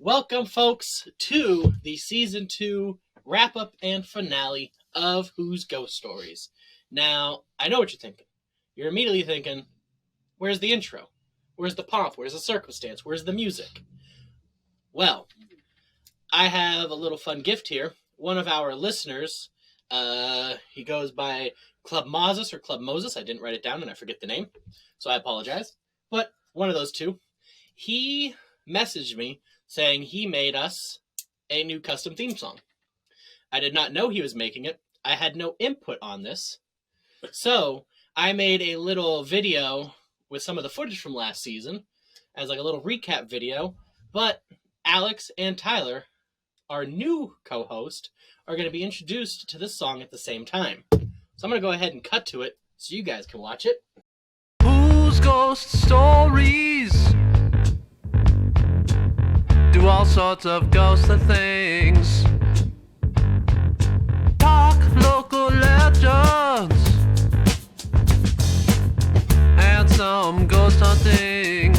Welcome, folks, to the Season 2 wrap-up and finale of Who's Ghost Stories. Now, I know what you're thinking. You're immediately thinking, where's the intro? Where's the pomp? Where's the circumstance? Where's the music? Well, I have a little fun gift here. One of our listeners, he goes by Club Moses or Club Moses. I didn't write it down and I forget the name, so I apologize. But one of those two. He messaged me saying he made us a new custom theme song. I did not know he was making it. I had no input on this. So I made a little video with some of the footage from last season as like a little recap video. But Alex and Tyler, our new co-host, are going to be introduced to this song at the same time. So I'm going to go ahead and cut to it so you guys can watch it. Who's Ghost Stories? Do all sorts of ghostly things. Talk local legends and some ghost hunting.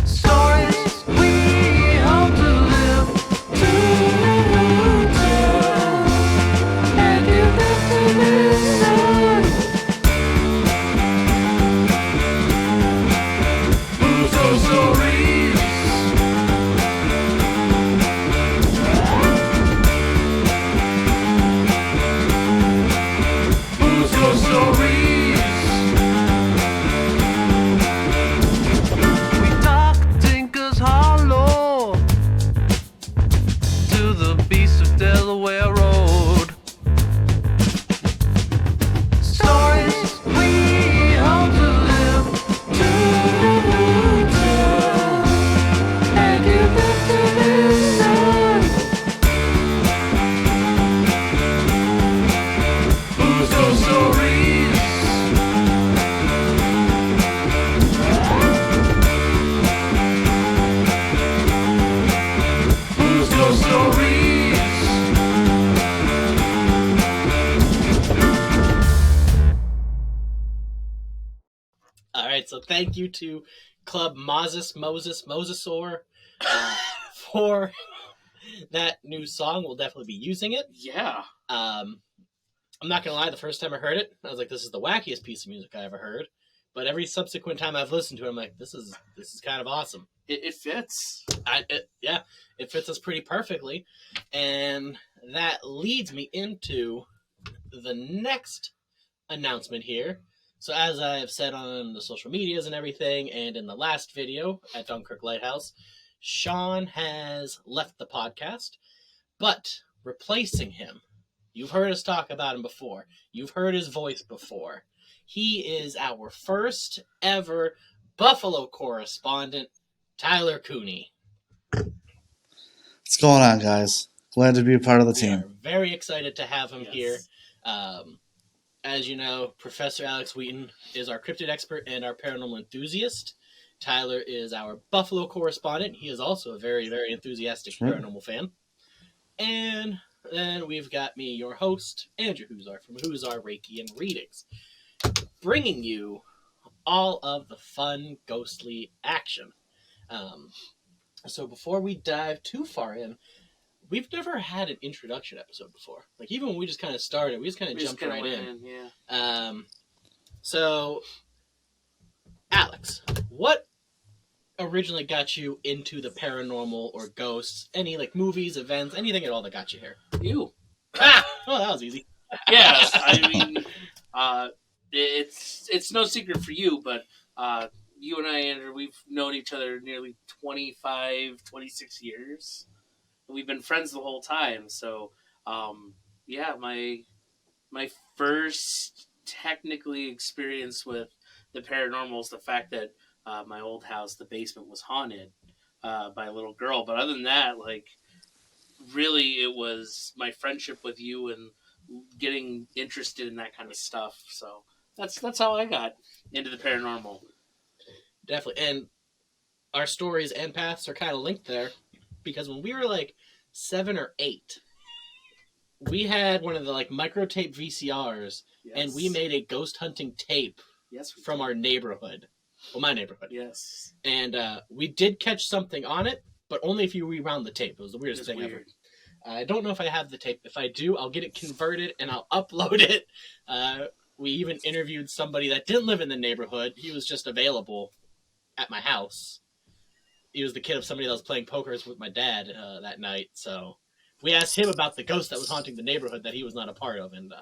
Stories we hope to live to tell and give them to listen. Who's Ghost Stories? Stories. We talk Tinker's Hollow to the beast of Delaware Road. Stories we hope to live to tell and give them to listen. Who's Ghost Stories? Stories. All right, so thank you to Club Mosesaur for that new song. We'll definitely be using it. Yeah. I'm not gonna lie, the first time I heard it, I was like, this is the wackiest piece of music I ever heard. But every subsequent time I've listened to it, I'm like, this is kind of awesome. It fits. It fits us pretty perfectly. And that leads me into the next announcement here. So as I've said on the social medias and everything, and in the last video at Dunkirk Lighthouse, Sean has left the podcast, but replacing him, you've heard us talk about him before. You've heard his voice before. He is our first ever Buffalo correspondent, Tyler Cooney. What's going on, guys? Glad to be a part of the team. We are very excited to have him Yes. here. As you know, Professor Alex Wheaton is our cryptid expert and our paranormal enthusiast. Tyler is our Buffalo correspondent. He is also a very, very enthusiastic paranormal fan. And then we've got me, your host, Andrew Huzar from Huzar Reiki and Readings, bringing you all of the fun, ghostly action. So before we dive too far in, we've never had an introduction episode before. Like, even when we just kind of started, we just kind of jumped right in. Yeah. So, Alex, what originally got you into the paranormal or ghosts? Any, like, movies, events, anything at all that got you here? You. Ah! Oh, that was easy. Yeah. I mean, it's no secret for you, but you and I, Andrew, we've known each other nearly 25, 26 years. We've been friends the whole time. So, yeah, my first technically experience with the paranormal is the fact that my old house, the basement, was haunted by a little girl. But other than that, like, really, it was my friendship with you and getting interested in that kind of stuff. So that's how I got into the paranormal. Definitely. And our stories and paths are kind of linked there, because when we were like 7 or 8, we had one of the like microtape VCRs, Yes. and we made a ghost hunting tape Yes, from our neighborhood. Well, my neighborhood. Yes. And we did catch something on it, but only if you rewound the tape. It was the weirdest It's thing weird. ever. I don't know if I have the tape. If I do, I'll get it converted and I'll upload it. We even interviewed somebody that didn't live in the neighborhood. He was just available at my house. He was the kid of somebody that was playing pokers with my dad that night. So we asked him about the ghost that was haunting the neighborhood that he was not a part of. And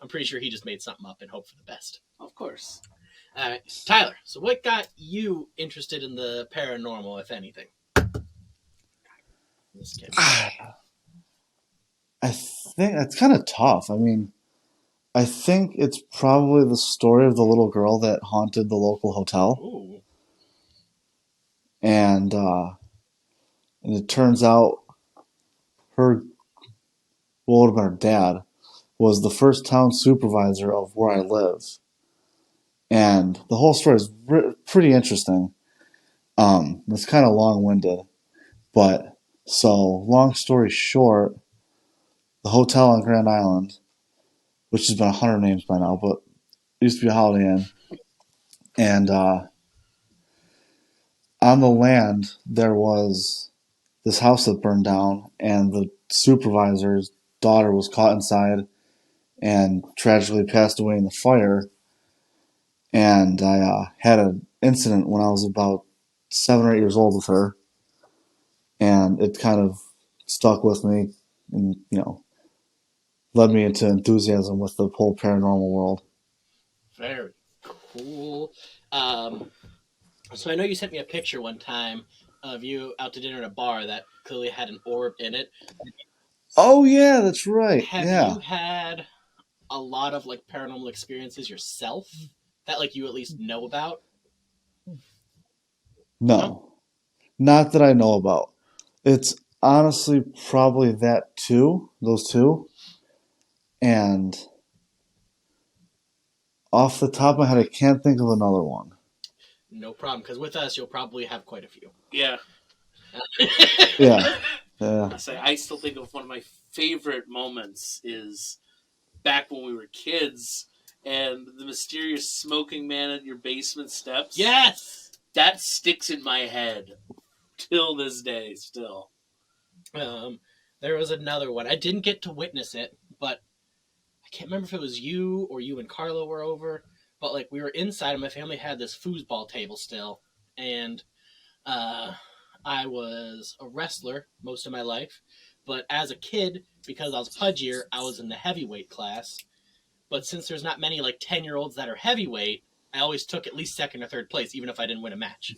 I'm pretty sure he just made something up and hoped for the best. Of course. All right, Tyler, so what got you interested in the paranormal, if anything? This kid. I think it's kind of tough. I mean, I think it's probably the story of the little girl that haunted the local hotel. Ooh. And it turns out her, well, it would have been her dad, was the first town supervisor of where I live. And the whole story is pretty interesting. It's kind of long-winded. But, so, long story short, the hotel on Grand Island, which has been 100 names by now, but it used to be a Holiday Inn. And on the land, there was this house that burned down, and the supervisor's daughter was caught inside and tragically passed away in the fire. And I had an incident when I was about 7 or 8 years old with her, and it kind of stuck with me and, led me into enthusiasm with the whole paranormal world. Very cool. So I know you sent me a picture one time of you out to dinner at a bar that clearly had an orb in it. Oh, yeah, that's right. Have you had a lot of like paranormal experiences yourself that like you at least know about? No, not that I know about. It's honestly probably those two. And off the top of my head, I can't think of another one. No problem, because with us, you'll probably have quite a few. Yeah. Yeah. I still think of one of my favorite moments is back when we were kids and the mysterious smoking man at your basement steps. Yes! That sticks in my head till this day still. There was another one. I didn't get to witness it, but I can't remember if it was you or you and Carlo were over, but like we were inside and my family had this foosball table still, and I was a wrestler most of my life, but as a kid, because I was pudgier, I was in the heavyweight class. But since there's not many like 10-year-olds that are heavyweight, I always took at least second or third place, even if I didn't win a match.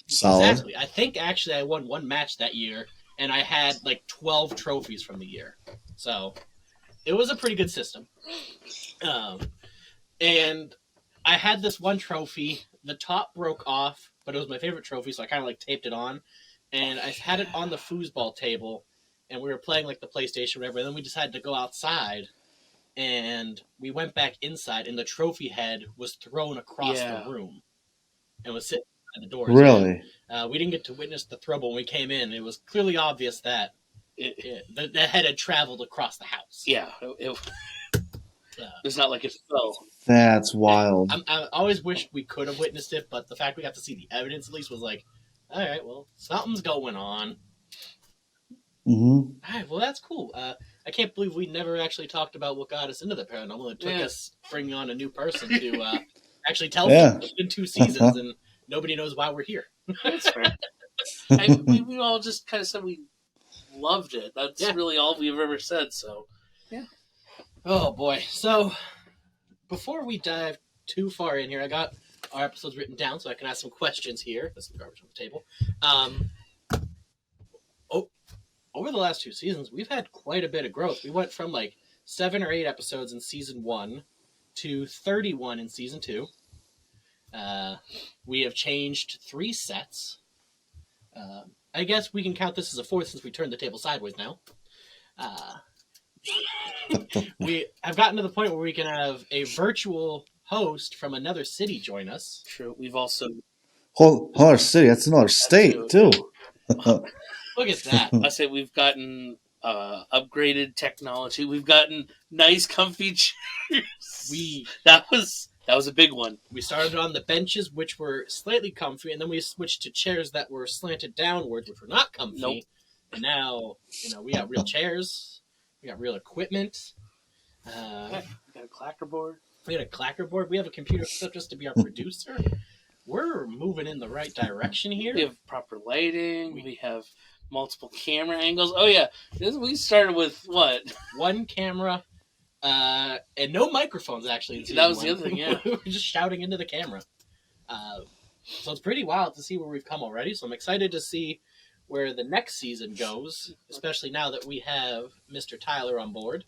Solid. Exactly. I think actually I won one match that year, and I had like 12 trophies from the year. So it was a pretty good system. And I had this one trophy. The top broke off, but it was my favorite trophy, so I kind of like taped it on. And I had it on the foosball table, and we were playing like the PlayStation or whatever. And then we decided to go outside, and we went back inside, and the trophy head was thrown across the room and was sitting at the doors. Really? We didn't get to witness the throw, but when we came in, it was clearly obvious that the head had traveled across the house. Yeah. It's not like it fell. That's wild. I always wished we could have witnessed it, but the fact we got to see the evidence at least was like, all right, well, something's going on. Mm-hmm. All right, well, that's cool. I can't believe we never actually talked about what got us into the paranormal. It took us bringing on a new person to actually tell people. It's been 2 seasons, and nobody knows why we're here. That's fair. We all just kind of said we loved it. That's really all we've ever said, so. Yeah. Oh, boy. So, before we dive too far in here, I got our episodes written down so I can ask some questions here. There's some garbage on the table. Over the last 2 seasons, we've had quite a bit of growth. We went from like 7 or 8 episodes in season 1 to 31 in season 2. We have changed 3 sets. I guess we can count this as a 4th since we turned the table sideways now. We have gotten to the point where we can have a virtual host from another city join us. True. We've also... Another city. That's another state, too. Look at that. I say we've gotten upgraded technology. We've gotten nice, comfy chairs. That was That was a big one. We started on the benches, which were slightly comfy, and then we switched to chairs that were slanted downwards, which were not comfy. Nope. And now, we got real chairs, we got real equipment. We got a clacker board. We got a clacker board. We have a computer set up just to be our producer. We're moving in the right direction here. We have proper lighting. We have multiple camera angles. Oh yeah, we started with what? One camera, and no microphones actually. That was the other thing. Yeah, we were just shouting into the camera. So it's pretty wild to see where we've come already. So I'm excited to see where the next season goes, especially now that we have Mr. Tyler on board.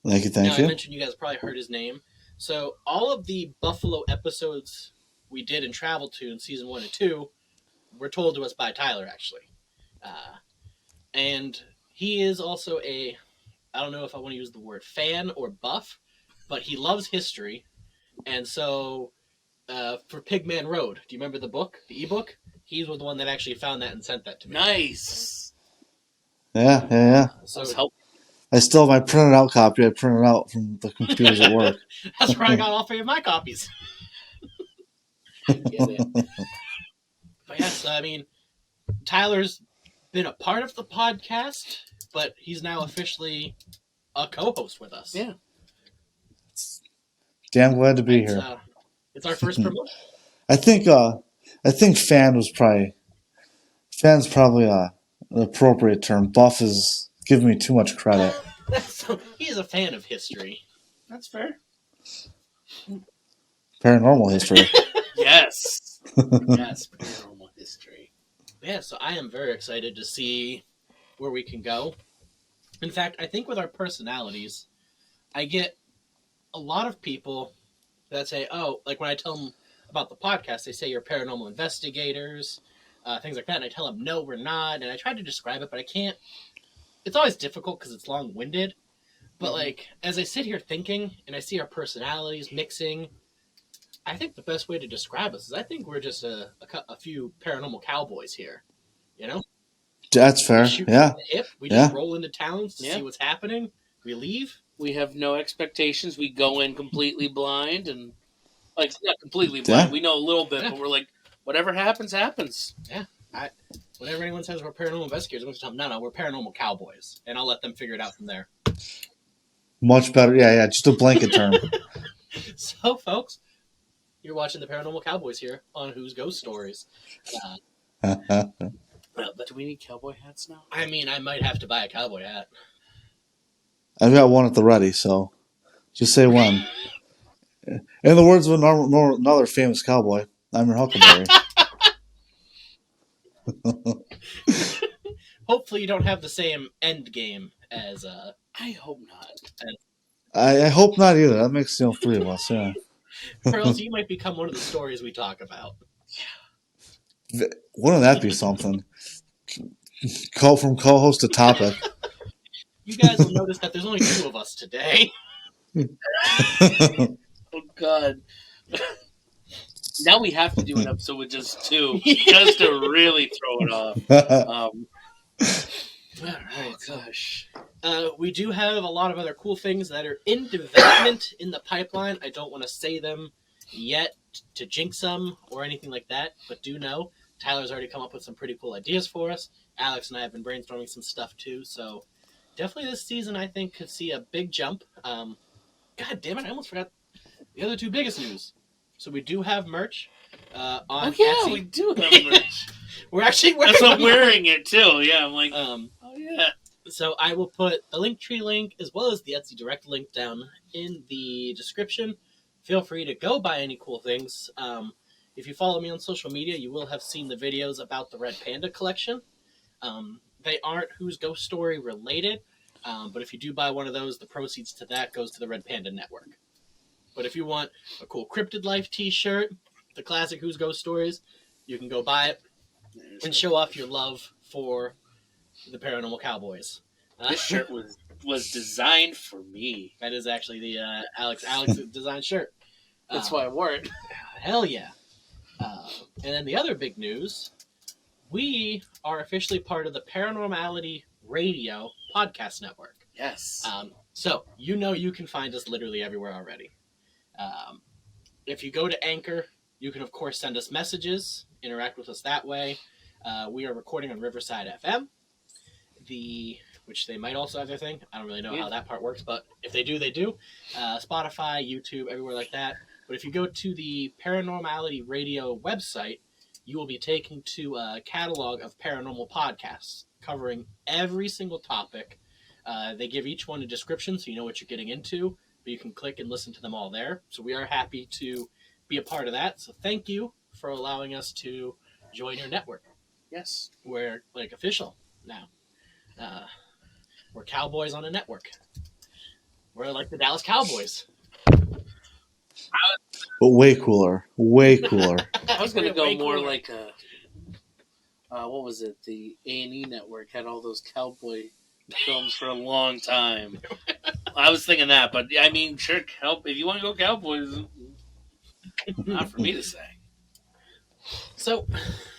Thank you. I mentioned you guys probably heard his name. So all of the Buffalo episodes we did and traveled to in season 1 and 2 were told to us by Tyler, actually. And he is also I don't know if I want to use the word fan or buff, but he loves history. And so for Pigman Road, do you remember the book, the ebook? He was the one that actually found that and sent that to me. Nice. Yeah. So I still have my printed out copy. I printed out from the computers at work. That's where I got all 3 of my copies. Yeah, man. But yes, Tyler's been a part of the podcast, but he's now officially a co-host with us. Yeah. Damn glad to be here. It's our first promotion. I think fan's probably an appropriate term. Buff is giving me too much credit. So he is a fan of history. That's fair. Paranormal history. Yes. Yes, paranormal history. Yeah, so I am very excited to see where we can go. In fact, I think with our personalities, I get a lot of people that say, like when I tell them about the podcast, they say you're paranormal investigators, things like that. And I tell them, no, we're not. And I try to describe it, but I can't. It's always difficult because it's long-winded. But as I sit here thinking and I see our personalities mixing, I think the best way to describe us is I think we're just a few paranormal cowboys here. That's fair. We shoot Yeah. from the hip. We just roll into towns to see what's happening. We leave. We have no expectations. We go in completely blind and not completely blind. Yeah. We know a little bit, but we're like, whatever happens, happens. Yeah. Whenever anyone says we're paranormal investigators, I'm going to tell them, no, we're paranormal cowboys. And I'll let them figure it out from there. Much better. Yeah. Just a blanket term. So, folks, you're watching the Paranormal Cowboys here on Who's Ghost Stories. But do we need cowboy hats now? I might have to buy a cowboy hat. I've got one at the ready, so just say when. In the words of another famous cowboy, I'm your Huckleberry. Hopefully you don't have the same end game as... I hope not. I hope not either. That makes 3 of us, yeah. Or else you might become one of the stories we talk about. Wouldn't that be something? From co-host to topic. You guys will notice that there's only 2 of us today. Oh, God. Now we have to do an episode with just 2, just to really throw it off. All right, gosh. We do have a lot of other cool things that are in development in the pipeline. I don't want to say them yet to jinx them or anything like that, but do know Tyler's already come up with some pretty cool ideas for us. Alex and I have been brainstorming some stuff too, so definitely this season I think could see a big jump. God damn it, I almost forgot the other 2 biggest news. So we do have merch on Etsy. We do have merch. We're actually wearing That's I'm wearing it too. Yeah, I'm like, oh yeah. So I will put the Linktree link as well as the Etsy direct link down in the description. Feel free to go buy any cool things. If you follow me on social media, you will have seen the videos about the Red Panda collection. They aren't Who's Ghost Story related, but if you do buy one of those, the proceeds to that goes to the Red Panda Network. But if you want a cool Cryptid Life t-shirt, the classic Who's Ghost Stories, you can go buy it and show off your love for the Paranormal Cowboys. This shirt was designed for me. That is actually the Alex design shirt. That's why I wore it. Hell yeah. And then the other big news, we are officially part of the Paranormality Radio podcast network. Yes. So you can find us literally everywhere already. If you go to Anchor, you can, of course, send us messages, interact with us that way. We are recording on Riverside FM, which they might also have their thing. I don't really know how that part works, but if they do, they do. Spotify, YouTube, everywhere like that. But if you go to the Paranormality Radio website, you will be taken to a catalog of paranormal podcasts covering every single topic. They give each one a description so you know what you're getting into, but you can click and listen to them all there. So we are happy to be a part of that. So thank you for allowing us to join your network. Yes. We're official now. We're Cowboys on a network. We're like the Dallas Cowboys. But way cooler. Way cooler. I was going to go Way more cooler. like what was it? The A&E network had all those cowboy films for a long time. I was thinking that, but I mean, sure, if you want to go Cowboys, not for me to say. So,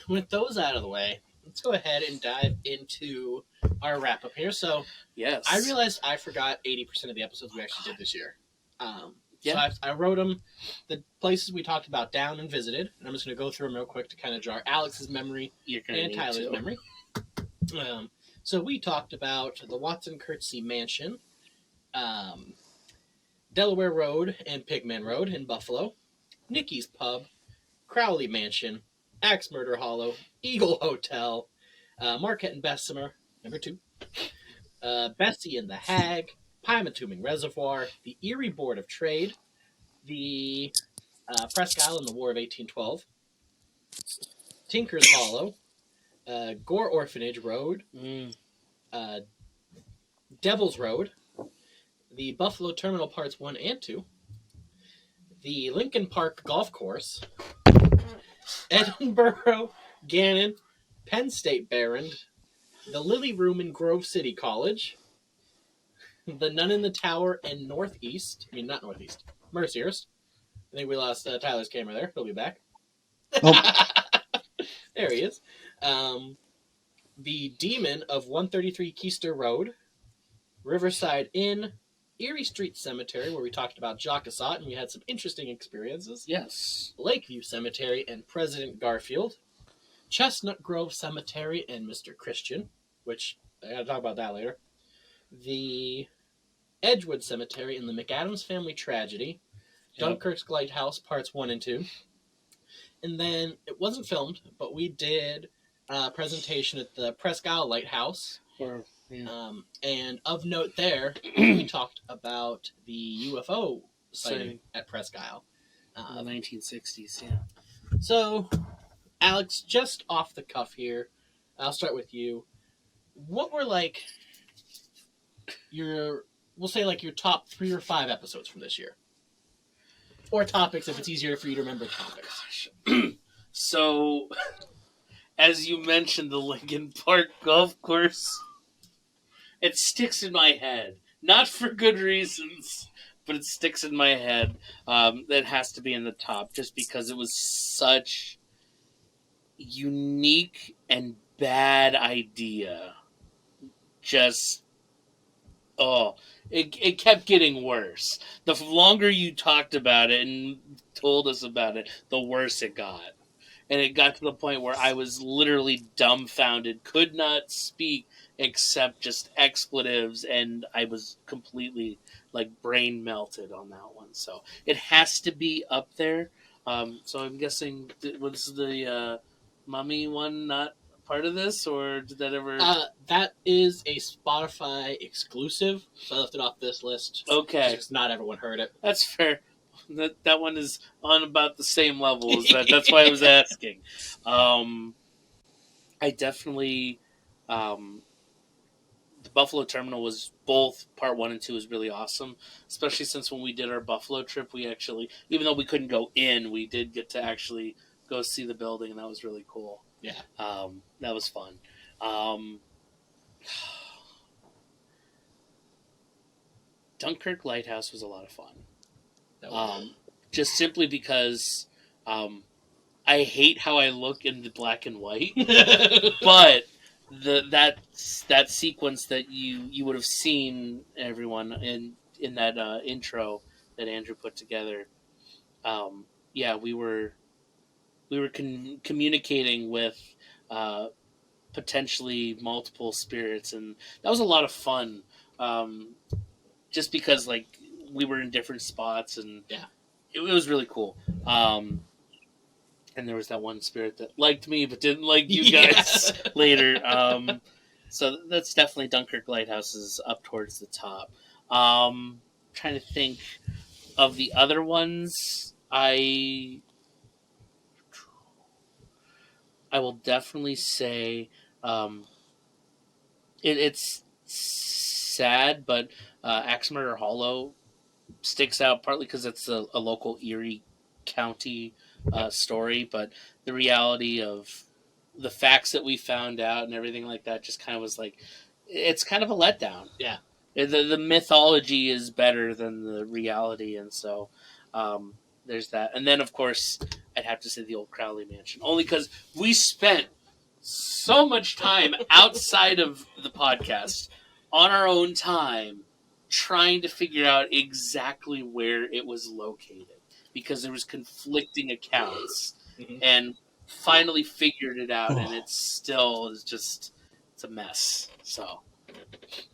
with those out of the way, let's go ahead and dive into our wrap up here. So, Yes. I realized I forgot 80% of the episodes we actually did this year. Yeah. So I wrote them, the places we talked about down and visited, and I'm just going to go through them real quick to kind of jar Alex's memory You're gonna and need Tyler's to. memory. So we talked about the Watson Curtsey Mansion, Delaware Road and Pigman Road in Buffalo, Nikki's Pub, Crowley Mansion, Axe Murder Hollow, Eagle Hotel, Marquette and Bessemer, number 2, Bessie and the Hag, Pymatuming Reservoir, the Erie Board of Trade, the Presque Isle in the War of 1812, Tinker's Hollow, Gore Orphanage Road, Devil's Road, the Buffalo Terminal Parts 1 and 2, the Lincoln Park Golf Course, Edinburgh, Gannon, Penn State Barron, the Lily Room in Grove City College, the Nun in the Tower and not Northeast, Mercyhurst. I think we lost Tyler's camera there. He'll be back. Nope. There he is. The Demon of 133 Keister Road, Riverside Inn, Erie Street Cemetery, where we talked about Jacques and we had some interesting experiences. Yes. Lakeview Cemetery and President Garfield, Chestnut Grove Cemetery and Mr. Christian, which I gotta talk about that later. The Edgewood Cemetery and the McAdams Family Tragedy, Dunkirk's Lighthouse Parts 1 and 2. And then, it wasn't filmed, but we did a presentation at the Presque Isle Lighthouse. And of note there, we talked about the UFO sighting at Presque Isle. In the 1960s, yeah. So, Alex, just off the cuff here, I'll start with you. What were your top 3 or 5 episodes from this year? Or topics, if it's easier for you to remember topics. So, as you mentioned, the Lincoln Park Golf Course, it sticks in my head. Not for good reasons, but it sticks in my head. That has to be in the top, just because it was such unique and bad idea. It kept getting worse. The longer you talked about it and told us about it, the worse it got. And it got to the point where I was literally dumbfounded, could not speak except just expletives, and I was completely brain melted on that one. So it has to be up there. So I'm guessing, was the Mummy one not part of this, or did that ever? That is a Spotify exclusive, so I left it off this list. Okay, because not everyone heard it. that's fair. That one is on about the same level as that. That's why I was asking. I definitely, the Buffalo Terminal was both part 1 and 2 was really awesome, especially since when we did our Buffalo trip, we actually, even though we couldn't go in, we did get to actually go see the building, and that was really cool. Yeah. That was fun. Dunkirk Lighthouse was a lot of fun. Just simply because I hate how I look in the black and white, but that sequence that you would have seen, everyone, in that intro that Andrew put together, yeah, we were communicating with potentially multiple spirits, and that was a lot of fun. Um, just because like we were in different spots, and Yeah. it was really cool. And there was that one spirit that liked me but didn't like you guys later. So that's definitely Dunkirk Lighthouse is up towards the top. Trying to think of the other ones. I will definitely say it's sad, but Axe Murder Hollow sticks out partly because it's a local Erie County story, but the reality of the facts that we found out and everything like that just kind of was like, it's kind of a letdown. Yeah. The mythology is better than the reality, and so there's that. And then, of course, I'd have to say the old Crowley Mansion, only because we spent so much time outside of the podcast on our own time trying to figure out exactly where it was located because there was conflicting accounts, and finally figured it out, and it's still is just it's a mess. So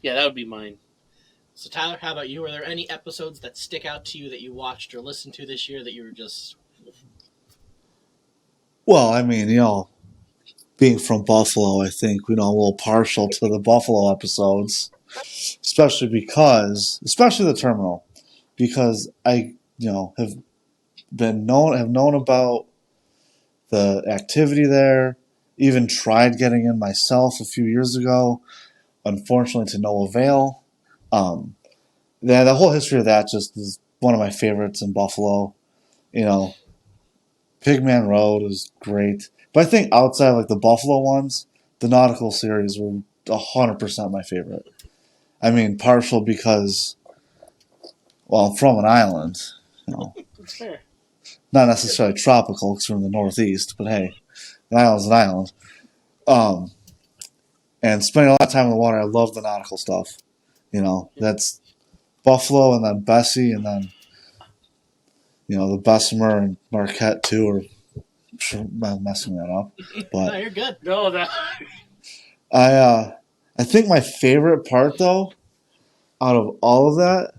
yeah, that would be mine. So Tyler, how about you? Are there any episodes that stick out to you that you watched or listened to this year that you were just... Well, I mean, being from Buffalo, I think, I'm a little partial to the Buffalo episodes, especially the terminal, because I, have known about the activity there, even tried getting in myself a few years ago, unfortunately to no avail. The whole history of that just is one of my favorites in Buffalo. Pigman Road is great. But I think outside like the Buffalo ones, the nautical series were 100% my favorite. I mean, partial because, well, I'm from an island, That's fair. not necessarily tropical because we're in the Northeast, but hey, an island's an island. And spending a lot of time in the water, I love the nautical stuff. That's Buffalo and then Bessie and then, the Bessemer and Marquette too are I'm messing that up. But No, you're good. No, that I think my favorite part though, out of all of that,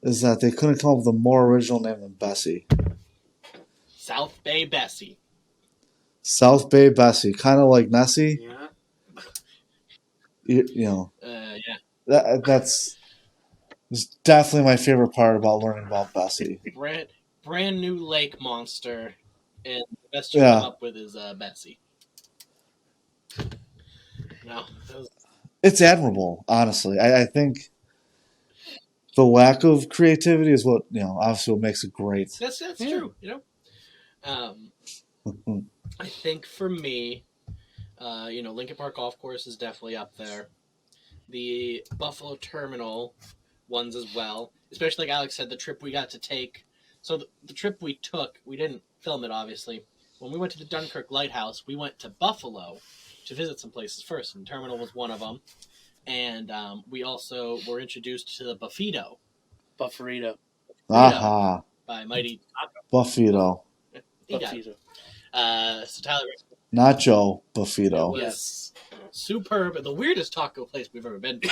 is that they couldn't come up with a more original name than Bessie. South Bay Bessie. South Bay Bessie, kind of like Nessie. yeah. Yeah. That's definitely my favorite part about learning about Bessie. Brand new lake monster, and the best you come up with is Bessie. No, it's admirable, honestly. I think the lack of creativity is what obviously what makes it great. that's true. I think for me, Lincoln Park Golf Course is definitely up there. The Buffalo Terminal ones as well, especially like Alex said, the trip we got to take. So the trip we took, we didn't film it obviously. When we went to the Dunkirk Lighthouse, we went to Buffalo to visit some places first, and the Terminal was one of them. And we also were introduced to the Buffito. Aha. By Mighty Buffito. Buffito. So Tyler, Nacho Buffito. Yes. Superb, and the weirdest taco place we've ever been to.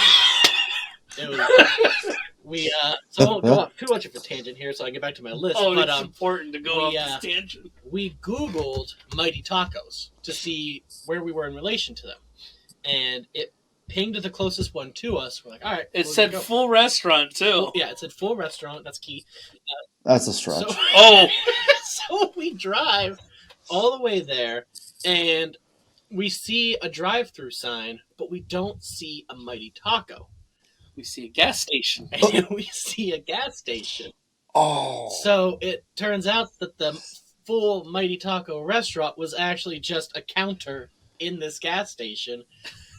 It was, so I won't go off too much of a tangent here, so I can get back to my list. Oh, but it's important to go off this tangent. We Googled Mighty Tacos to see where we were in relation to them, and it pinged the closest one to us. We're like, all right. It said full restaurant too. Yeah, it said full restaurant. That's key. That's a stretch. So we drive all the way there, and we see a drive-through sign, but we don't see a Mighty Taco. We see a gas station. And we see a gas station. Oh. So it turns out that the full Mighty Taco restaurant was actually just a counter in this gas station.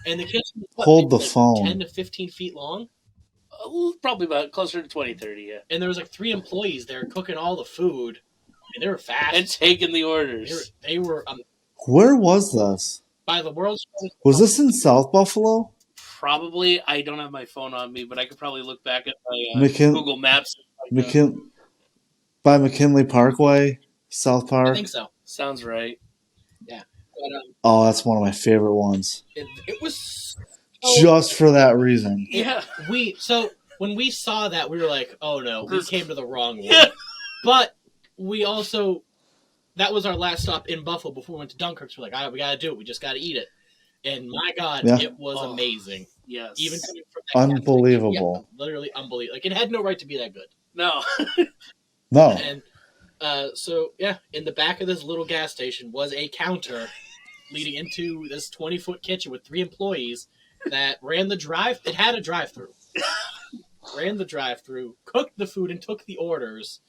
And the kitchen was Hold the phone. 10 to 15 feet long. Probably about closer to 20, 30, yeah. And there was like 3 employees there cooking all the food. And they were fast. And taking the orders. They were Where was this? by the world's... Was this in South Buffalo? Probably. I don't have my phone on me, but I could probably look back at my Google Maps. By by McKinley Parkway, South I Park. think so. Sounds right. Yeah. But Oh, that's one of my favorite ones. it was Just for that reason. Yeah. when we saw that, we were like, "Oh no, we This- came to the wrong one." Yeah. But we also, that was our last stop in Buffalo before we went to Dunkirk. So we're like, "All right, we got to do it. We just got to eat it." And my God, Yeah. it was amazing. Yes. Even coming from that gas station. Unbelievable. Yeah, literally unbelievable. Like, it had no right to be that good. No. No. And so, yeah, in the back of this little gas station was a counter leading into this 20-foot kitchen with 3 employees that ran the drive. It had a drive-through. Ran the drive-through, cooked the food, and took the orders.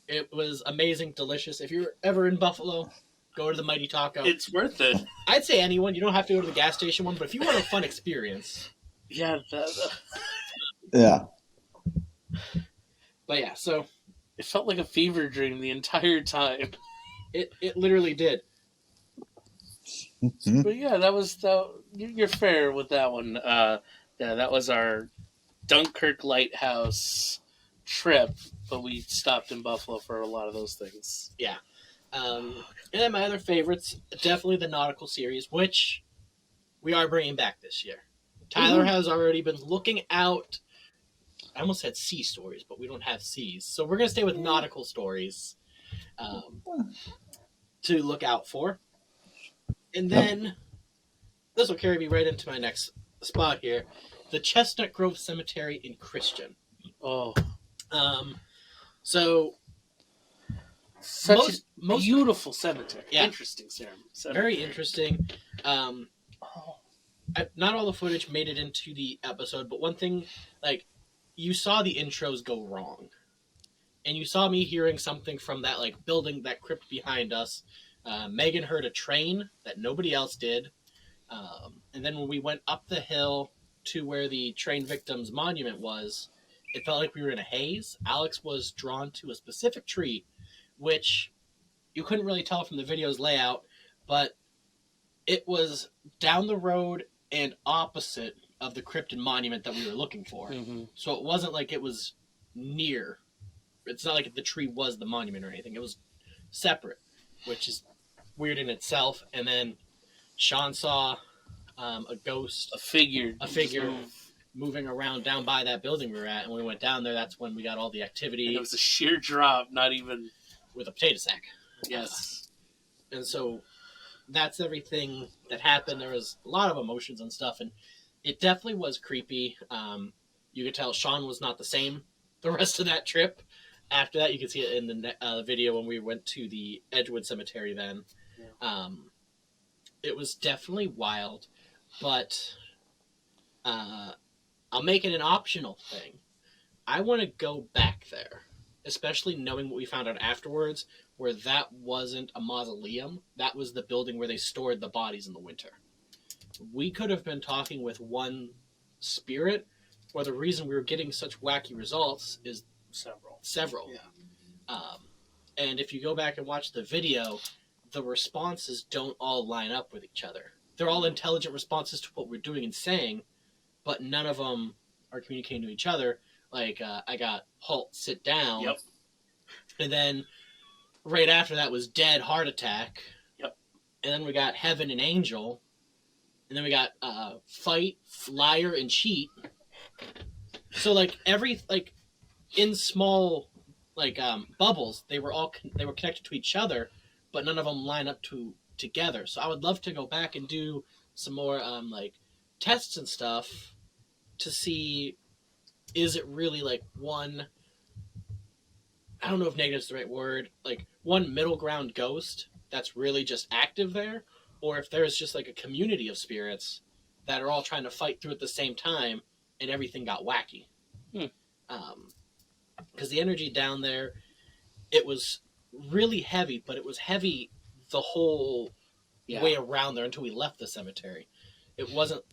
It was amazing, delicious. If you're ever in Buffalo, go to the Mighty Taco. It's worth it. I'd say anyone. You don't have to go to the gas station one, but if you want a fun experience. Yeah. Yeah. But yeah, so It felt like a fever dream the entire time. it literally did. Mhm. But yeah, you're fair with that one. Yeah, that was our Dunkirk Lighthouse trip, but we stopped in Buffalo for a lot of those things. And then my other favorites, definitely the nautical series, which we are bringing back this year. Tyler has already been looking out. I almost said sea stories, but we don't have seas, so we're gonna stay with nautical stories to look out for. And then this will carry me right into my next spot here, the Chestnut Grove Cemetery in Christian. Oh, So such a most beautiful cemetery. Yeah. Interesting cemetery. very interesting. Oh, Not all the footage made it into the episode, but one thing, like, you saw the intros go wrong, and you saw me hearing something from that building, that crypt behind us. Megan heard a train that nobody else did, and then when we went up the hill to where the train victims monument was, it felt like we were in a haze. Alex was drawn to a specific tree, which you couldn't really tell from the video's layout, but it was down the road and opposite of the crypt and monument that we were looking for. mm-hmm. So it wasn't like it was near. It's not like the tree was the monument or anything. It was separate, which is weird in itself. And then Sean saw a ghost, A figure. moving around down by that building we were at. And when we went down there, that's when we got all the And activity it was a sheer drop, not even. with a potato sack. Yes. And so that's everything that happened. There was a lot of emotions and stuff, and it definitely was creepy. You could tell Sean was not the same the rest of that trip. After that, you could see it in the video when we went to the Edgewood Cemetery then. Yeah. It was definitely wild, but I'll make it an optional thing. I want to go back there, especially knowing what we found out afterwards, where that wasn't a mausoleum. That was the building where they stored the bodies in the winter. We could have been talking with one spirit, or the reason we were getting such wacky results is several. Yeah. And if you go back and watch the video, the responses don't all line up with each other. They're all intelligent responses to what we're doing and saying, but none of them are communicating to each other. Like, I got halt, sit down. Yep. And then right after that was dead, heart attack. Yep. And then we got heaven and angel. And then we got fight, liar, and cheat. So in small bubbles, they were connected to each other, but none of them line up together. So I would love to go back and do some more tests and stuff to see, is it really one, I don't know if negative is the right word, one middle ground ghost that's really just active there, or if there's just a community of spirits that are all trying to fight through at the same time and everything got wacky. Because the energy down there, it was really heavy, but it was heavy the whole way around there until we left the cemetery. It wasn't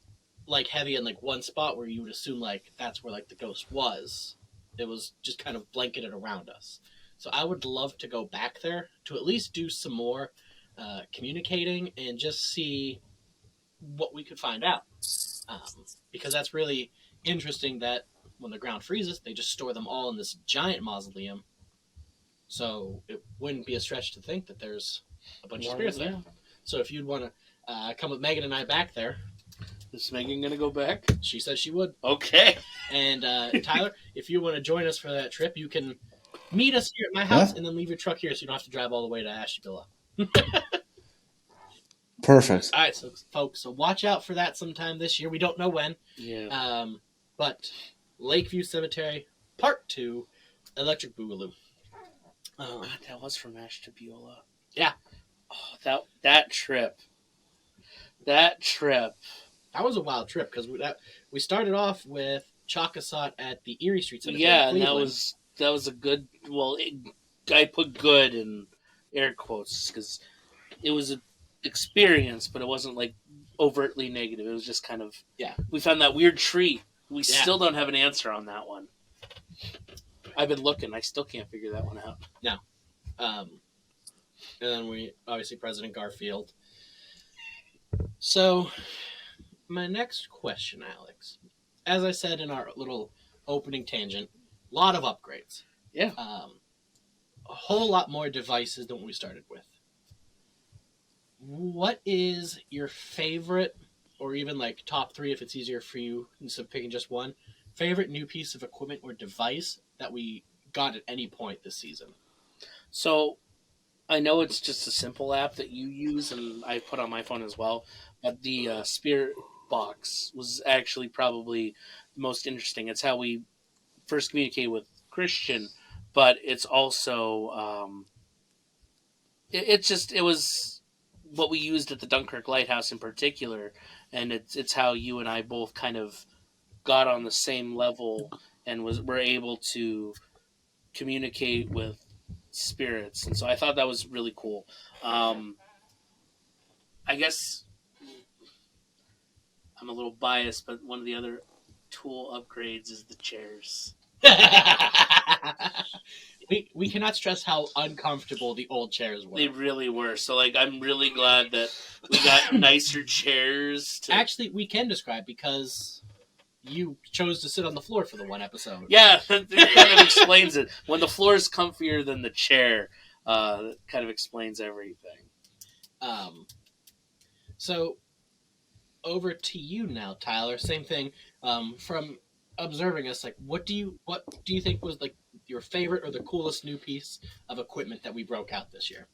heavy in one spot where you would assume that's where the ghost was. It was just kind of blanketed around us. So I would love to go back there to at least do some more communicating and just see what we could find out. Because that's really interesting that when the ground freezes, they just store them all in this giant mausoleum So it wouldn't be a stretch to think that there's a bunch of More spirits than there. So if you'd want to come with Megan and I back there, Is Megan gonna go back? she said she would. Okay. And Tyler, if you want to join us for that trip, you can meet us here at my house and then leave your truck here so you don't have to drive all the way to Ashtabula. Perfect. All right, so folks, so watch out for that sometime this year. We don't know when. Yeah. But Lakeview Cemetery, Part 2, Electric Boogaloo. That was from Ashtabula. Yeah. Oh, that trip. That trip. That was a wild trip because we started off with Chakasot at the Erie Street Cemetery. Yeah, in and Cleveland. that was a good. Well, I put good in air quotes because it was an experience, but it wasn't like overtly negative. It was just kind of We found that weird tree. We still don't have an answer on that one. I've been looking. I still can't figure that one out. No. And then we obviously President Garfield. So, my next question, Alex. As I said in our little opening tangent, a lot of upgrades. Yeah. A whole lot more devices than what we started with. What is your favorite, or even like top 3 if it's easier for you instead of picking just one, favorite new piece of equipment or device that we got at any point this season? So, I know it's just a simple app that you use, and I put on my phone as well. But the Spirit Box was actually probably the most interesting. It's how we first communicated with Christian, but it's also it was what we used at the Dunkirk Lighthouse in particular, and it's how you and I both kind of got on the same level and were able to communicate with spirits, and so I thought that was really cool. I guess I'm a little biased, but one of the other tool upgrades is the chairs. we cannot stress how uncomfortable the old chairs were. They really were. So, like, I'm really glad that we got nicer chairs. Actually, we can describe because you chose to sit on the floor for the one episode. Yeah, that kind of explains it. When the floor is comfier than the chair, that kind of explains everything. So, over to you now, Tyler. Same thing. From observing us, like, what do you think was like your favorite or the coolest new piece of equipment that we broke out this year?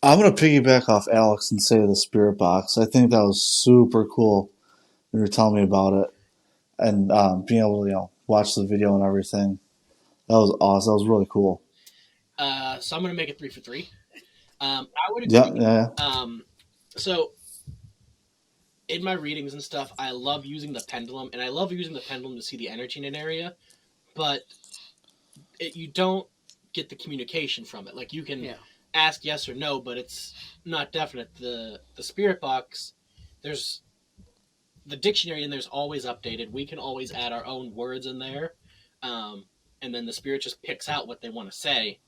I'm going to piggyback off Alex and say the Spirit Box. I think that was super cool. You were telling me about it. And being able to, watch the video and everything. That was awesome. That was really cool. So I'm going to make it 3 for 3. I would agree. Yeah. So in my readings and stuff, I love using the pendulum, and I love using the pendulum to see the energy in an area, but you don't get the communication from it. Like, you can ask yes or no, but it's not definite. The Spirit Box, there's the dictionary in there's always updated. We can always add our own words in there, and then the spirit just picks out what they want to say.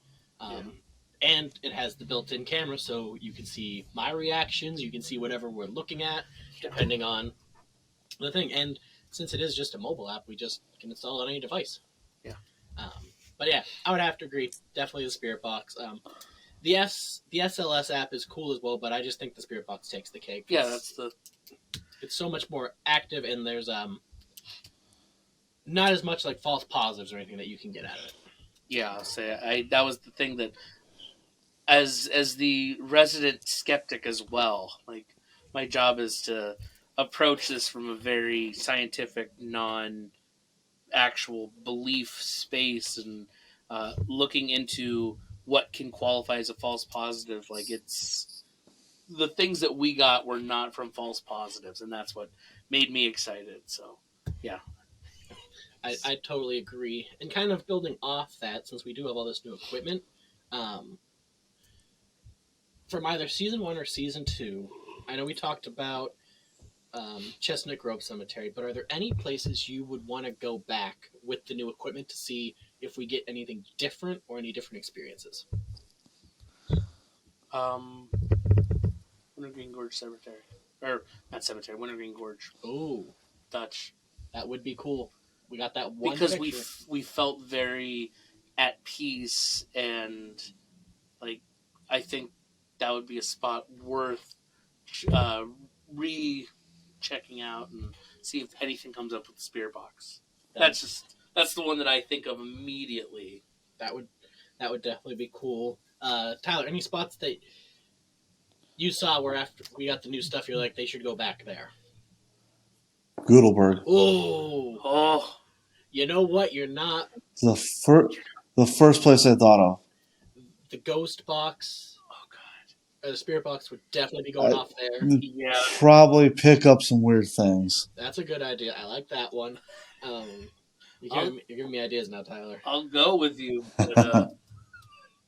And it has the built-in camera, so you can see my reactions. You can see whatever we're looking at, depending on the thing. And since it is just a mobile app, we just can install it on any device. Yeah. But yeah, I would have to agree. Definitely the Spirit Box. The SLS app is cool as well, but I just think the Spirit Box takes the cake. Yeah, It's so much more active, and there's not as much like false positives or anything that you can get out of it. Yeah, I'll say that was the thing that, as the resident skeptic as well, like, my job is to approach this from a very scientific, non-actual belief space, and looking into what can qualify as a false positive. Like, it's the things that we got were not from false positives, and that's what made me excited. So, yeah. I totally agree. And kind of building off that, since we do have all this new equipment, from either Season 1 or Season 2, I know we talked about Chestnut Grove Cemetery, but are there any places you would want to go back with the new equipment to see if we get anything different or any different experiences? Wintergreen Gorge Cemetery. Or, not Cemetery, Wintergreen Gorge. Oh, Dutch. that would be cool. We got that one because picture. we felt very at peace, and like I think that would be a spot worth uh, re-checking out and see if anything comes up with the spirit box. That's the one that I think of immediately. That would definitely be cool. Tyler, any spots that you saw where after we got the new stuff, you're like, they should go back there? Gutenberg. Oh, You know what? You're not. The first place I thought of. The ghost box, oh God, the spirit box would definitely be going off there. yeah. Probably pick up some weird things. That's a good idea. I like that one. You're giving me ideas now, Tyler. I'll go with you. But,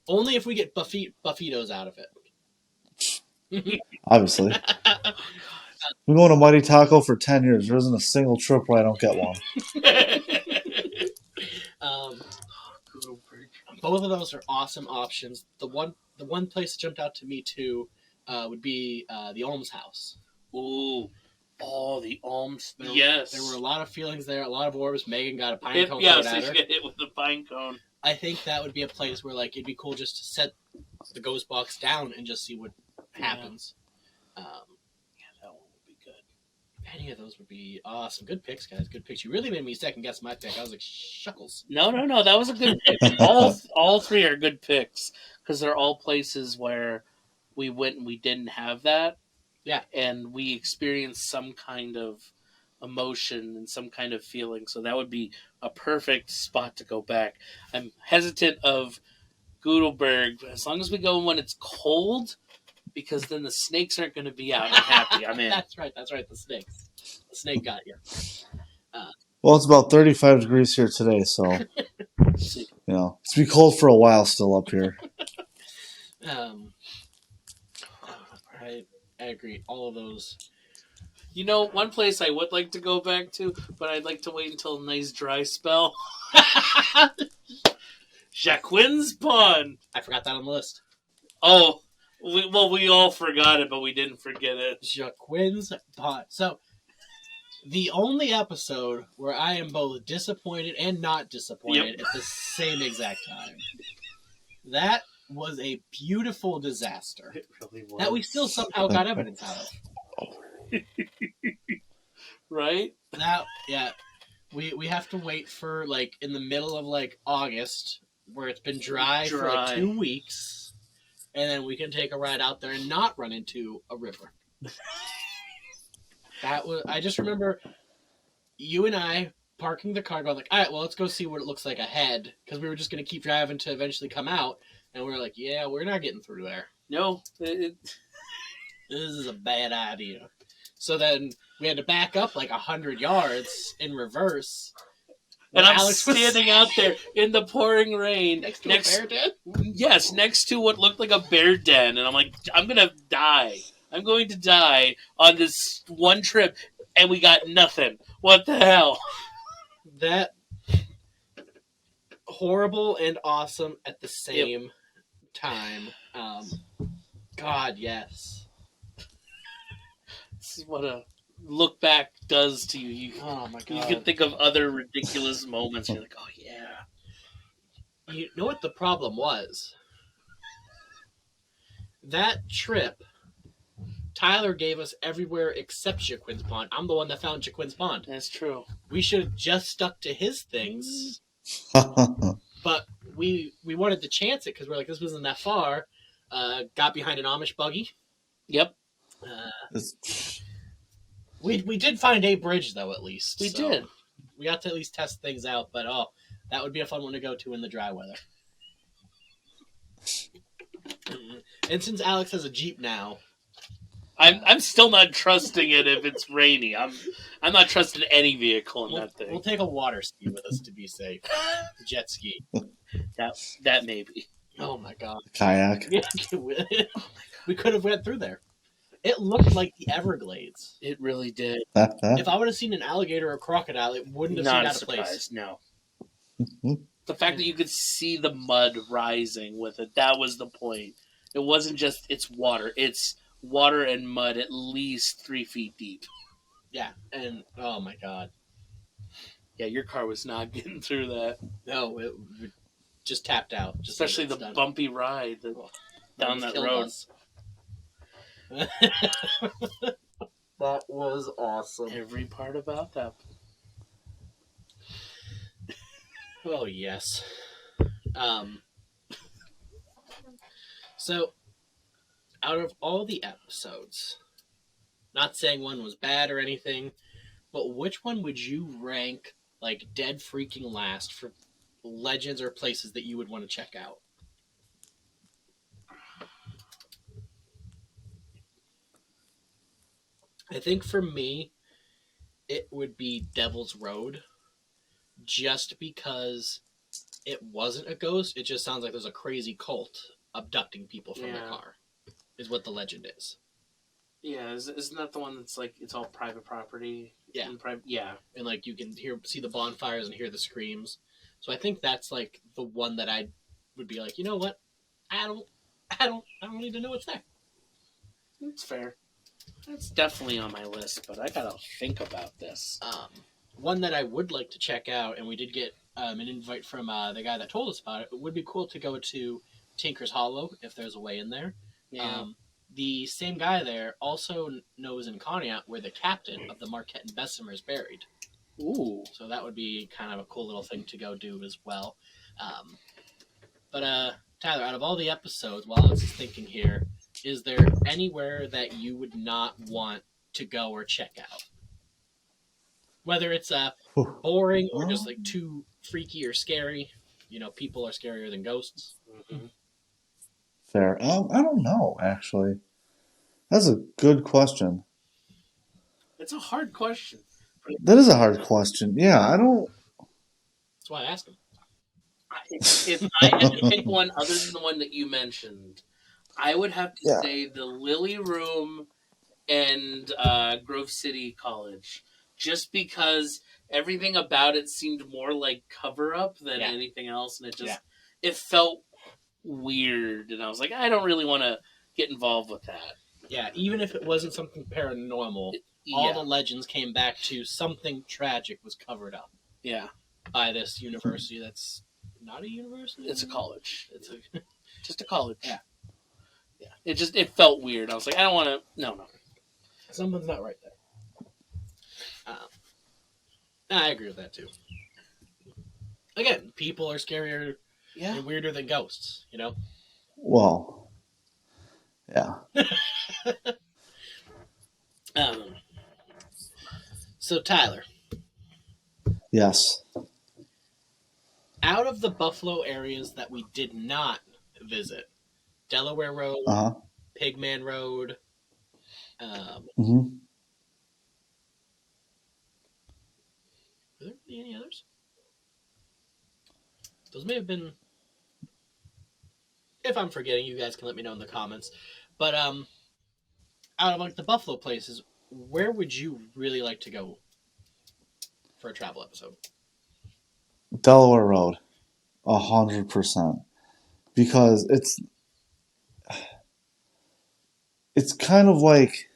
Only if we get Buffetos out of it. Obviously. We've been going to Mighty Taco for 10 years. There isn't a single trip where I don't get one. Both of those are awesome options. The one place that jumped out to me too would be the Alms House. Ooh. Oh, the alms. There were a lot of feelings there, a lot of orbs. Megan got a pine cone Yeah, thrown so at she her. get hit with the pine cone. I think that would be a place where like it'd be cool just to set the ghost box down and just see what happens. Yeah, that one would be good. Any of those would be awesome. Good picks, guys. Good picks. You really made me second guess my pick. I was like, shuckles. No, that was a good pick. all three are good picks because they're all places where we went and we didn't have that. Yeah. And we experienced some kind of emotion and some kind of feeling. So that would be a perfect spot to go back. I'm hesitant of Gutenberg as long as we go when it's cold, because then the snakes aren't going to be out. I'm happy. I'm in. That's right. The snakes. The snake got you. Well, it's about 35 degrees here today, so it's be cold for a while still up here. I agree. All of those. You know, one place I would like to go back to, but I'd like to wait until a nice dry spell. Jacquin's Pond. I forgot that on the list. Oh, we all forgot it, but we didn't forget it. Jacquin's Pond. So, the only episode where I am both disappointed and not disappointed at the same exact time. That was a beautiful disaster. It really was. That we still somehow got evidence out of. Right? We have to wait for like in the middle of like August where it's been dry for like 2 weeks, and then we can take a ride out there and not run into a river. I just remember you and I parking the car going like, all right, well, let's go see what it looks like ahead, because we were just going to keep driving to eventually come out, and we were like, yeah, we're not getting through there. No. This is a bad idea. So then we had to back up like 100 yards in reverse. And I'm standing out there in the pouring rain. Next to a bear den? Yes, next to what looked like a bear den. And I'm like, I'm going to die. I'm going to die on this one trip. And we got nothing. What the hell? That horrible and awesome at the same time. God, yes. This is what a look back does to you. Oh my God. You can think of other ridiculous moments. You're like, oh yeah. You know what the problem was? That trip, Tyler gave us everywhere except Jaquin's Pond. I'm the one that found Jaquin's Pond. That's true. We should have just stuck to his things. But we wanted to chance it because we're like, this wasn't that far. Got behind an Amish buggy. Yep. We did find a bridge, though, at least. We did. We got to at least test things out, but that would be a fun one to go to in the dry weather. And since Alex has a Jeep now, I'm still not trusting it if it's rainy. I'm not trusting any vehicle in that thing. We'll take a water ski with us to be safe. Jet ski. That maybe. Oh my God. Kayak. We could have went through there. It looked like the Everglades. It really did. If I would have seen an alligator or a crocodile, it wouldn't have seemed out of place. No. The fact that you could see the mud rising with it, that was the point. It wasn't just it's water. It's water and mud at least 3 feet deep. Yeah, and oh my God. Yeah, your car was not getting through that. No, just tapped out. Just Especially the bumpy ride down that road. That was awesome. Every part about that. Oh, yes. So, out of all the episodes, not saying one was bad or anything, but which one would you rank like dead freaking last for legends or places that you would want to check out? I think for me, it would be Devil's Road, just because it wasn't a ghost. It just sounds like there's a crazy cult abducting people from their car, is what the legend is. Yeah, isn't that the one that's like it's all private property? Yeah, and like you can see the bonfires and hear the screams. So I think that's like the one that I would be like, you know what, I don't need to know what's there. That's fair. That's definitely on my list, but I gotta think about this. One that I would like to check out, and we did get an invite from the guy that told us about it. It would be cool to go to Tinker's Hollow if there's a way in there. Yeah. The same guy there also knows in Conneaut where the captain of the Marquette and Bessemer is buried. Ooh. So that would be kind of a cool little thing to go do as well. But Tyler, out of all the episodes, while I was thinking here, is there anywhere that you would not want to go or check out? Whether it's boring or just like too freaky or scary. You know, people are scarier than ghosts. Mm-hmm. Fair. I don't know, actually. That's a good question. It's a hard question. That is a hard question. Yeah, I don't... That's why I asked him. If I had to pick one other than the one that you mentioned, I would have to say the Lily Room and Grove City College. Just because everything about it seemed more like cover-up than anything else. And it felt weird. And I was like, I don't really want to get involved with that. Yeah, even if it wasn't something paranormal, all the legends came back to something tragic was covered up. Yeah. By this university that's not a university? It's a college. It's just a college. Yeah. Yeah. It felt weird. I was like, I don't want to... No. Something's not right there. I agree with that too. Again, people are scarier and weirder than ghosts, you know? Well, yeah. So, Tyler. Yes. Out of the Buffalo areas that we did not visit, Delaware Road, Pigman Road, Were there any others? Those may have been... If I'm forgetting, you guys can let me know in the comments. But out of like the Buffalo places, where would you really like to go for a travel episode? Delaware Road, 100%, because it's kind of like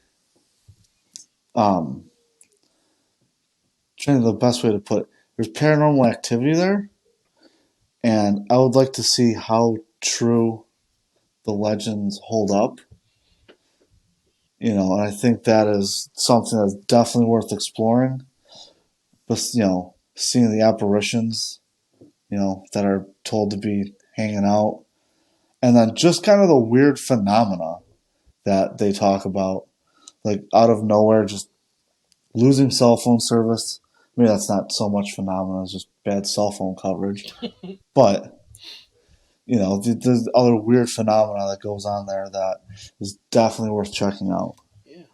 trying the best way to put it. There's paranormal activity there, and I would like to see how true the legends hold up. You know, and I think that is something that's definitely worth exploring. But, you know, seeing the apparitions, you know, that are told to be hanging out. And then just kind of the weird phenomena that they talk about. Like, out of nowhere, just losing cell phone service. I mean, that's not so much phenomena, it's just bad cell phone coverage. But, you know, there's other weird phenomena that goes on there that is definitely worth checking out. Yeah.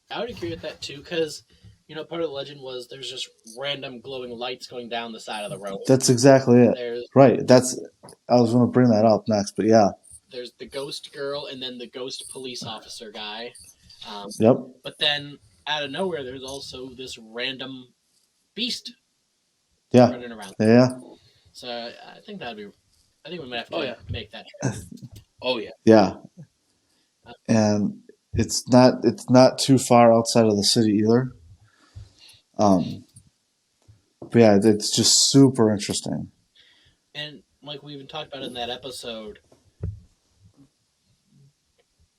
I would agree with that, too, because... You know, part of the legend was there's just random glowing lights going down the side of the road. That's exactly it. Right. I was going to bring that up next, but yeah. There's the ghost girl and then the ghost police officer guy. Yep. But then out of nowhere, there's also this random beast running around. Yeah. So I think we might have to make that trip. Yeah. And it's not too far outside of the city either. But yeah, it's just super interesting. And like we even talked about in that episode,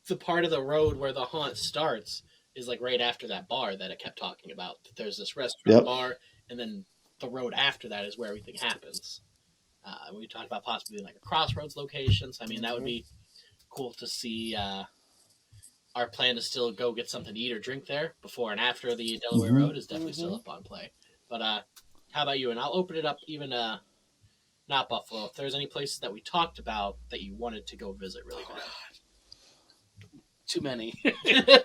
the part of the road where the haunt starts is like right after that bar that it kept talking about. There's this restaurant Yep. bar, and then the road after that is where everything happens. We talked about possibly like a crossroads location. So I mean, that would be cool to see. Our plan to still go get something to eat or drink there before and after the Delaware Road is definitely still up on play. But how about you? And I'll open it up even not Buffalo. If there's any places that we talked about that you wanted to go visit really bad. Too many.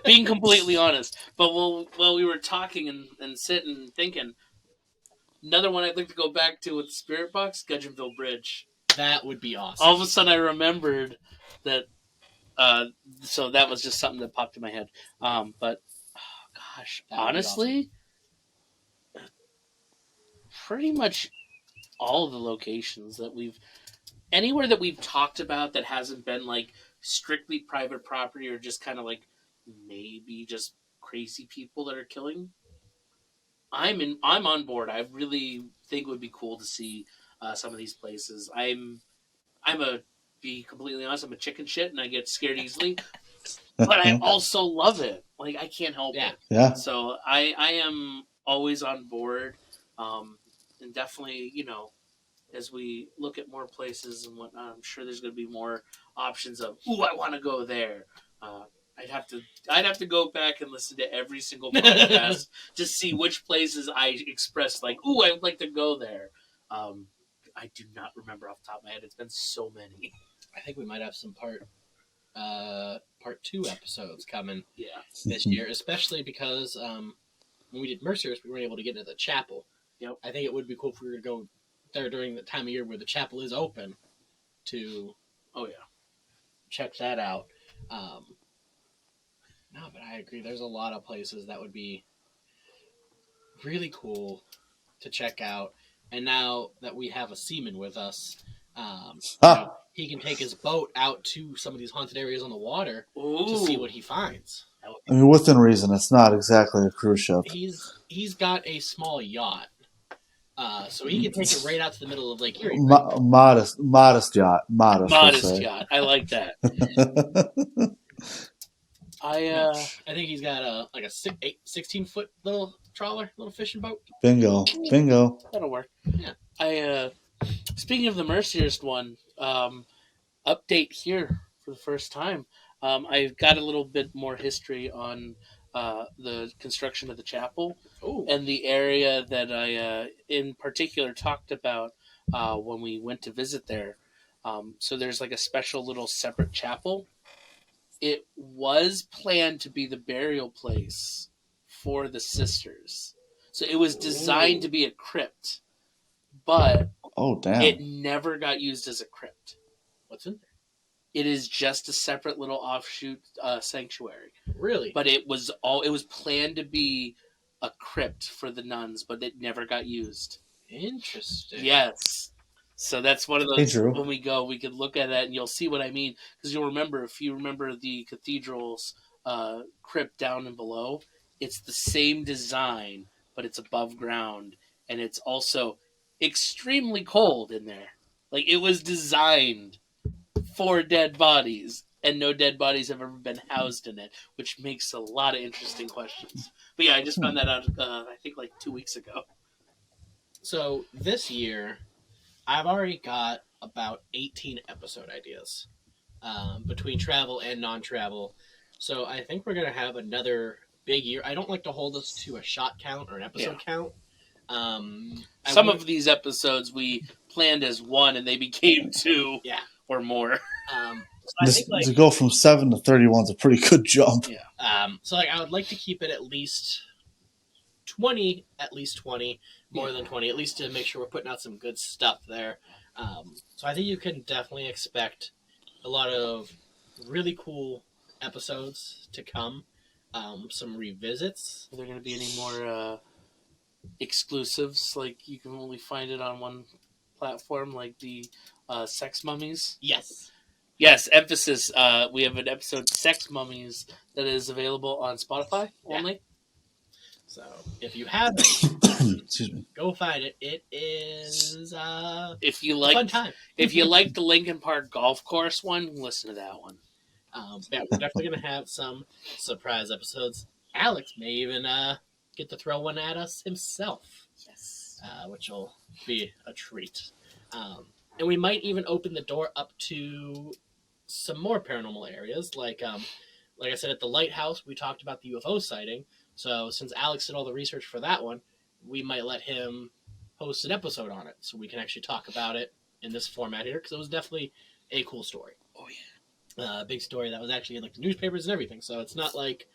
Being completely honest. But while we were talking and sitting and thinking, another one I'd like to go back to with the Spirit Box, Gudgeonville Bridge. That would be awesome. All of a sudden I remembered that, so that was just something that popped in my head. But, gosh, honestly, pretty much all of the locations that anywhere that we've talked about that hasn't been like strictly private property or just kind of like maybe just crazy people that are killing, I'm on board. I really think it would be cool to see some of these places. Be completely honest, I'm a chicken shit and I get scared easily, but I also love it. Like, I can't help it. Yeah. So I am always on board, and definitely, as we look at more places and whatnot, I'm sure there's going to be more options of, ooh, I want to go there. I'd have to go back and listen to every single podcast to see which places I expressed like, ooh, I'd like to go there. I do not remember off the top of my head. It's been so many. I think we might have some part 2 episodes coming this year, especially because when we did Mercier's, we weren't able to get into the chapel. Yep. I think it would be cool if we were to go there during the time of year where the chapel is open to check that out. No, but I agree. There's a lot of places that would be really cool to check out. And now that we have a seaman with us, he can take his boat out to some of these haunted areas on the water to see what he finds. I mean, within reason, it's not exactly a cruise ship. He's got a small yacht, so he can take it right out to the middle of Lake Erie. Modest yacht. Modest yacht. I like that. I think he's got a 16-foot little trawler, little fishing boat. Bingo. That'll work. Yeah. Speaking of the Mercier's one, update here for the first time. I've got a little bit more history on the construction of the chapel. Ooh. And the area that I, in particular, talked about when we went to visit there. So there's like a special little separate chapel. It was planned to be the burial place for the sisters. So it was designed to be a crypt, but it never got used as a crypt. What's in there? It is just a separate little offshoot sanctuary. Really? But it was planned to be a crypt for the nuns, but it never got used. Interesting. Yes. So that's one of those, Hey, Drew. when we go, we could look at that and you'll see what I mean. Because if you remember the cathedral's crypt down and below, it's the same design, but it's above ground. And it's also extremely cold in there. Like, it was designed for dead bodies, and no dead bodies have ever been housed in it, which makes a lot of interesting questions. But yeah, I just found that out, I think, like 2 weeks ago. So this year, I've already got about 18 episode ideas between travel and non-travel. So I think we're going to have another big year. I don't like to hold us to a shot count or an episode count. Some of these episodes we planned as 1 and they became 2 or more. To go from 7 to 31 is a pretty good jump. Yeah. So I would like to keep it at least 20, more than 20, at least to make sure we're putting out some good stuff there. So I think you can definitely expect a lot of really cool episodes to come. Some revisits. Are there going to be any more exclusives? Like, you can only find it on one platform, like the Sex Mummies? Yes, emphasis. We have an episode, Sex Mummies, that is available on Spotify only. So if you haven't, Excuse me. go find it. It is If you a fun like, time. if you like the Lincoln Park golf course one, listen to that one. Yeah, we're definitely gonna have some surprise episodes. Alex may even get to throw one at us himself. Yes. Which will be a treat. And we might even open the door up to some more paranormal areas, like I said at the lighthouse, we talked about the UFO sighting. So since Alex did all the research for that one, we might let him host an episode on it, so we can actually talk about it in this format here, because it was definitely a cool story. Oh yeah. Big story that was actually in like the newspapers and everything. So it's not like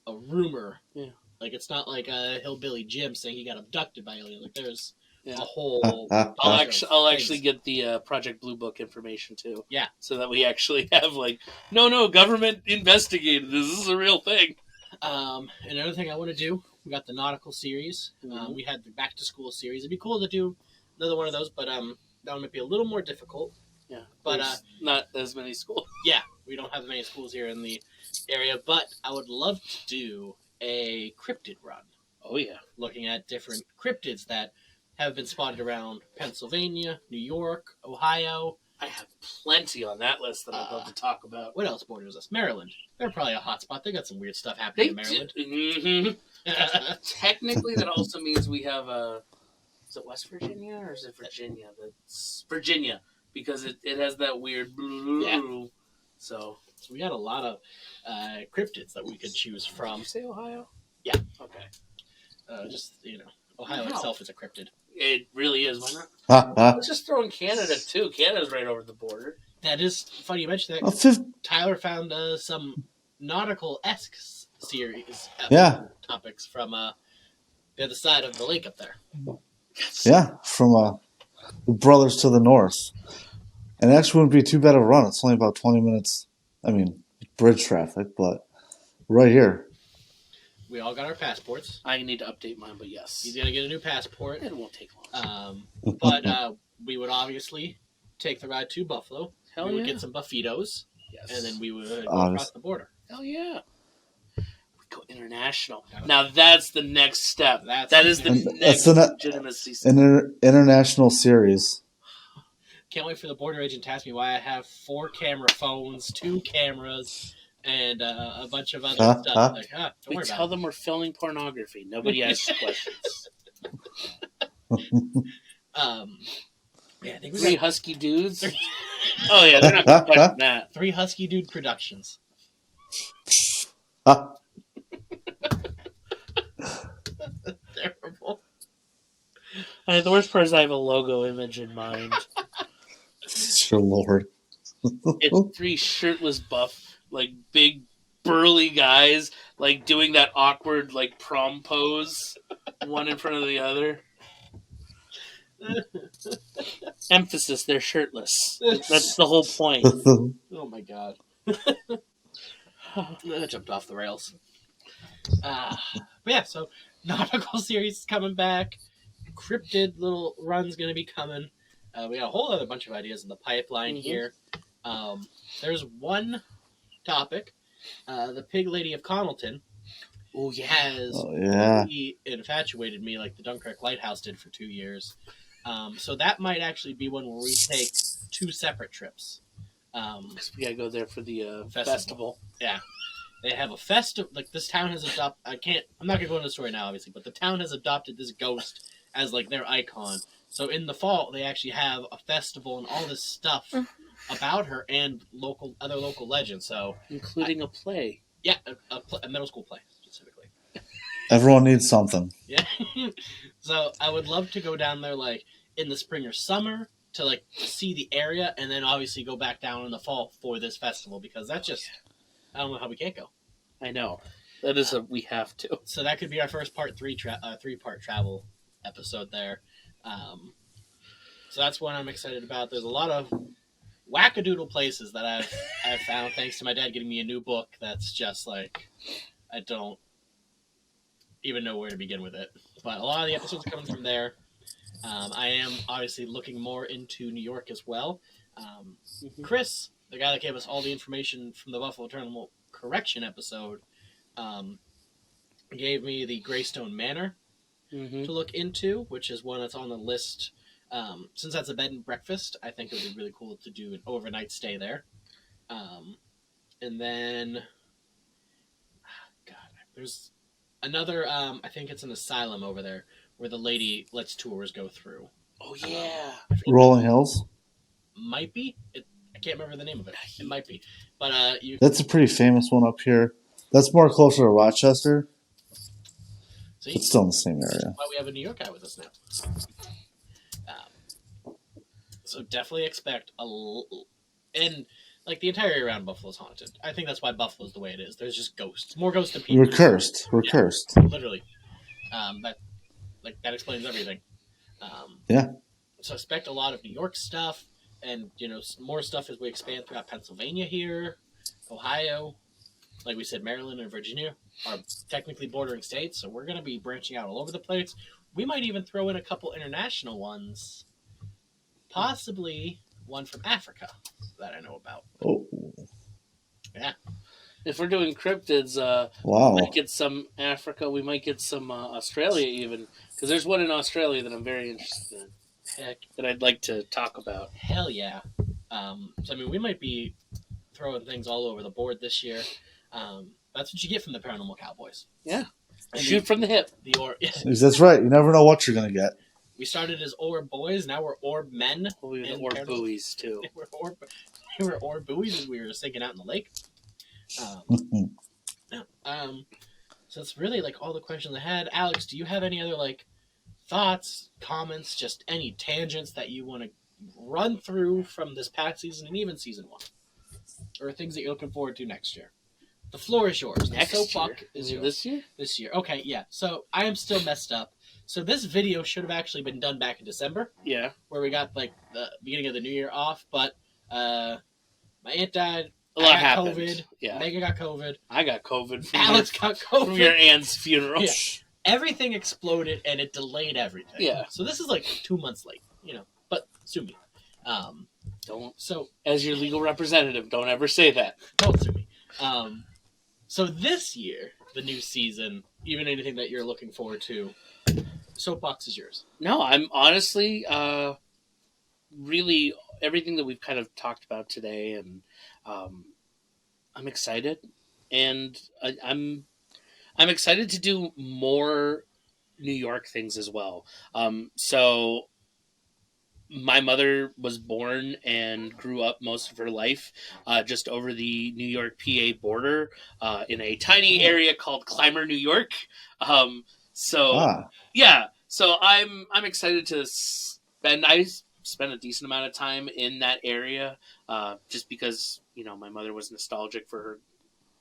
a rumor. Yeah. Like it's not like a hillbilly Jim saying he got abducted by aliens. Like there's Yeah. a whole. I'll actually get the Project Blue Book information too. Yeah. So that we actually have like, no, government investigated this. This is a real thing. Another thing I want to do, we got the nautical series. Mhm. We had the back to school series. It'd be cool to do another one of those, but that one might be a little more difficult. Yeah. But There's not as many schools. yeah, we don't have many schools here in the area. But I would love to do a cryptid run, Oh yeah. looking at different cryptids that have been spotted around Pennsylvania, New York, Ohio. I have plenty on that list that I'd love to talk about. What else borders us? Maryland. They're probably a hot spot. They got some weird stuff happening in Maryland. Technically, that also means we have is it West Virginia or is it Virginia? That's Virginia, because it has that weird. Yeah. So So we got a lot of cryptids that we could choose did from. you say Ohio? Yeah. Okay. Just Ohio Wow. itself is a cryptid. It really is. Why not? Let's just throw in Canada too. Canada's right over the border. That is funny you mentioned A that. fifth, Tyler found some nautical-esque series Yeah. topics from the other side of the lake up there. yeah, from the brothers to the north. And it actually wouldn't be too bad of a run. It's only about 20 minutes. I mean, bridge traffic, but right here. We all got our passports. I need to update mine, but yes, He's gonna get a new passport. it won't take long. But we would obviously take the ride to Buffalo. Hell we would yeah. get some Buffetos, Yes. and then we would go Honest. across the border. Hell yeah. We go international. Now that's the next step. That is the And next that's an- legitimacy. An international series. Can't wait for the border agent to ask me why I have 4 camera phones, 2 cameras, and a bunch of other stuff. Like, don't We worry tell about them we're filming pornography. Nobody asks questions. it. Yeah, I think we 3 got husky dudes. Oh yeah, they're not questioning that. 3 Husky Dude Productions. Terrible. The worst part is I have a logo image in mind. Dear Lord. It's 3 shirtless, buff, like big, burly guys, like doing that awkward, like prom pose, one in front of the other. Emphasis: they're shirtless. That's the whole point. Oh my god. That jumped off the rails. But yeah, so nautical series is coming back. Cryptid little run's going to be coming. We got a whole other bunch of ideas in the pipeline here. There's one topic. The Pig Lady of Connelton Oh yeah. has Yeah. really infatuated me like the Dunkirk Lighthouse did for 2 years. So that might actually be one where we take 2 separate trips. Because we gotta go there for the Festival. festival. They have a festival. Like this town has adopted. I'm not gonna go into the story now, obviously, but the town has adopted this ghost as like their icon. So in the fall, they actually have a festival and all this stuff about her and other local legends. So Including a play. yeah, a middle school play specifically. Everyone needs something. Yeah. So I would love to go down there like in the spring or summer to like see the area, and then obviously go back down in the fall for this festival, because that's just I don't know how we can't go. I know. That is we have to. So that could be our first three-part travel episode there. So that's one I'm excited about. There's a lot of wackadoodle places that I've found thanks to my dad getting me a new book. That's just like I don't even know where to begin with it. But a lot of the episodes are coming from there. I am obviously looking more into New York as well. Chris, the guy that gave us all the information from the Buffalo Terminal Correction episode, gave me the Greystone Manor Mm-hmm. to look into, which is one that's on the list. Since that's a bed and breakfast, I think it would be really cool to do an overnight stay there. And then, God, there's another. I think it's an asylum over there where the lady lets tours go through. Oh yeah. Rolling Hills. Might be. I can't remember the name of it. It might be, but you. That's a pretty famous one up here. That's more closer to Rochester, See, but still in the same that's area. why we have a New York guy with us now. So definitely expect and like the entire year round Buffalo's haunted. I think that's why Buffalo's the way it is. There's just ghosts, more ghosts than people. We're cursed. We're cursed. Literally. That explains everything. Yeah. So expect a lot of New York stuff, and more stuff as we expand throughout Pennsylvania here, Ohio. Like we said, Maryland and Virginia are technically bordering states, so we're going to be branching out all over the place. We might even throw in a couple international ones, possibly one from Africa that I know about. Oh, Yeah. If we're doing cryptids, wow. we might get some Africa. We might get some Australia even, because there's one in Australia that I'm very interested in. Heck, That I'd like to talk about. hell yeah. So I mean, we might be throwing things all over the board this year. That's what you get from the Paranormal Cowboys. Yeah. And Shoot from the hip. That's right. You never know what you're going to get. We started as Orb Boys, now we're Orb Men. We'll be the And Orb Paranormal- buoys too. We were Orb Buoys as we were sinking out in the lake. So it's really like all the questions I had. Alex, do you have any other like thoughts, comments, just any tangents that you want to run through from this past season and even season 1? Or things that you're looking forward to next year? The floor is yours. Next The soapbox year? is yours. This year? This year. Okay, yeah. So I am still messed up. So this video should have actually been done back in December, Yeah. where we got like the beginning of the new year off, but my aunt died. A lot I got happened. COVID. Yeah. Megan got COVID. I got COVID from, Alex got COVID. from your aunt's funeral. Yeah. Everything exploded and it delayed everything. Yeah. So this is like 2 months late, but sue me. Don't, So as your legal representative, don't ever say that. don't sue me. So this year, the new season, even anything that you're looking forward to, soapbox is yours. No, I'm honestly, really everything that we've kind of talked about today, and I'm excited, and I'm excited to do more New York things as well. So my mother was born and grew up most of her life just over the New York PA border in a tiny area called Clymer, New York. Yeah, so I'm excited to spend. I spent a decent amount of time in that area, just because my mother was nostalgic for her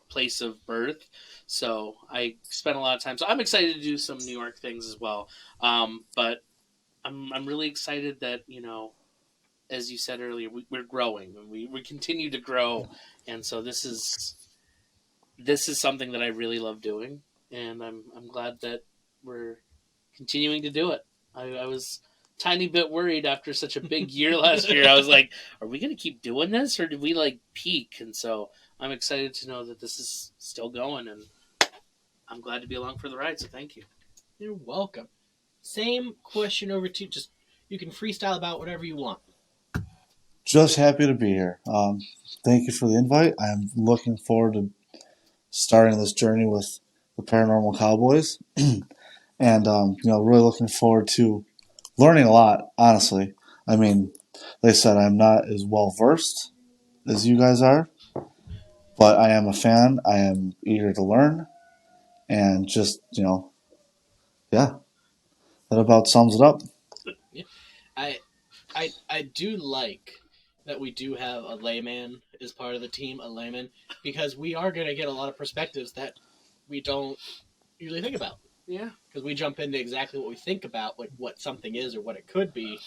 place of birth. So I spent a lot of time. So I'm excited to do some New York things as well. But I'm really excited that as you said earlier, we're growing and we continue to grow, and so this is something that I really love doing, and I'm glad that we're continuing to do it. I was a tiny bit worried after such a big year last year. I was like, are we going to keep doing this, or did we like peak? And so I'm excited to know that this is still going, and I'm glad to be along for the ride. So thank you. You're welcome. Same question over to just you can freestyle about whatever you want. Just happy to be here. Thank you for the invite. I'm looking forward to starting this journey with the Paranormal Cowboys. And, really looking forward to learning a lot, honestly. I mean, like I said, I'm not as well versed as you guys are, but I am a fan. I am eager to learn. And just, yeah, that about sums it up. Yeah. I do like that we do have a layman as part of the team, a layman, because we are going to get a lot of perspectives that we don't usually think about. Yeah. Because we jump into exactly what we think about, like what something is or what it could be.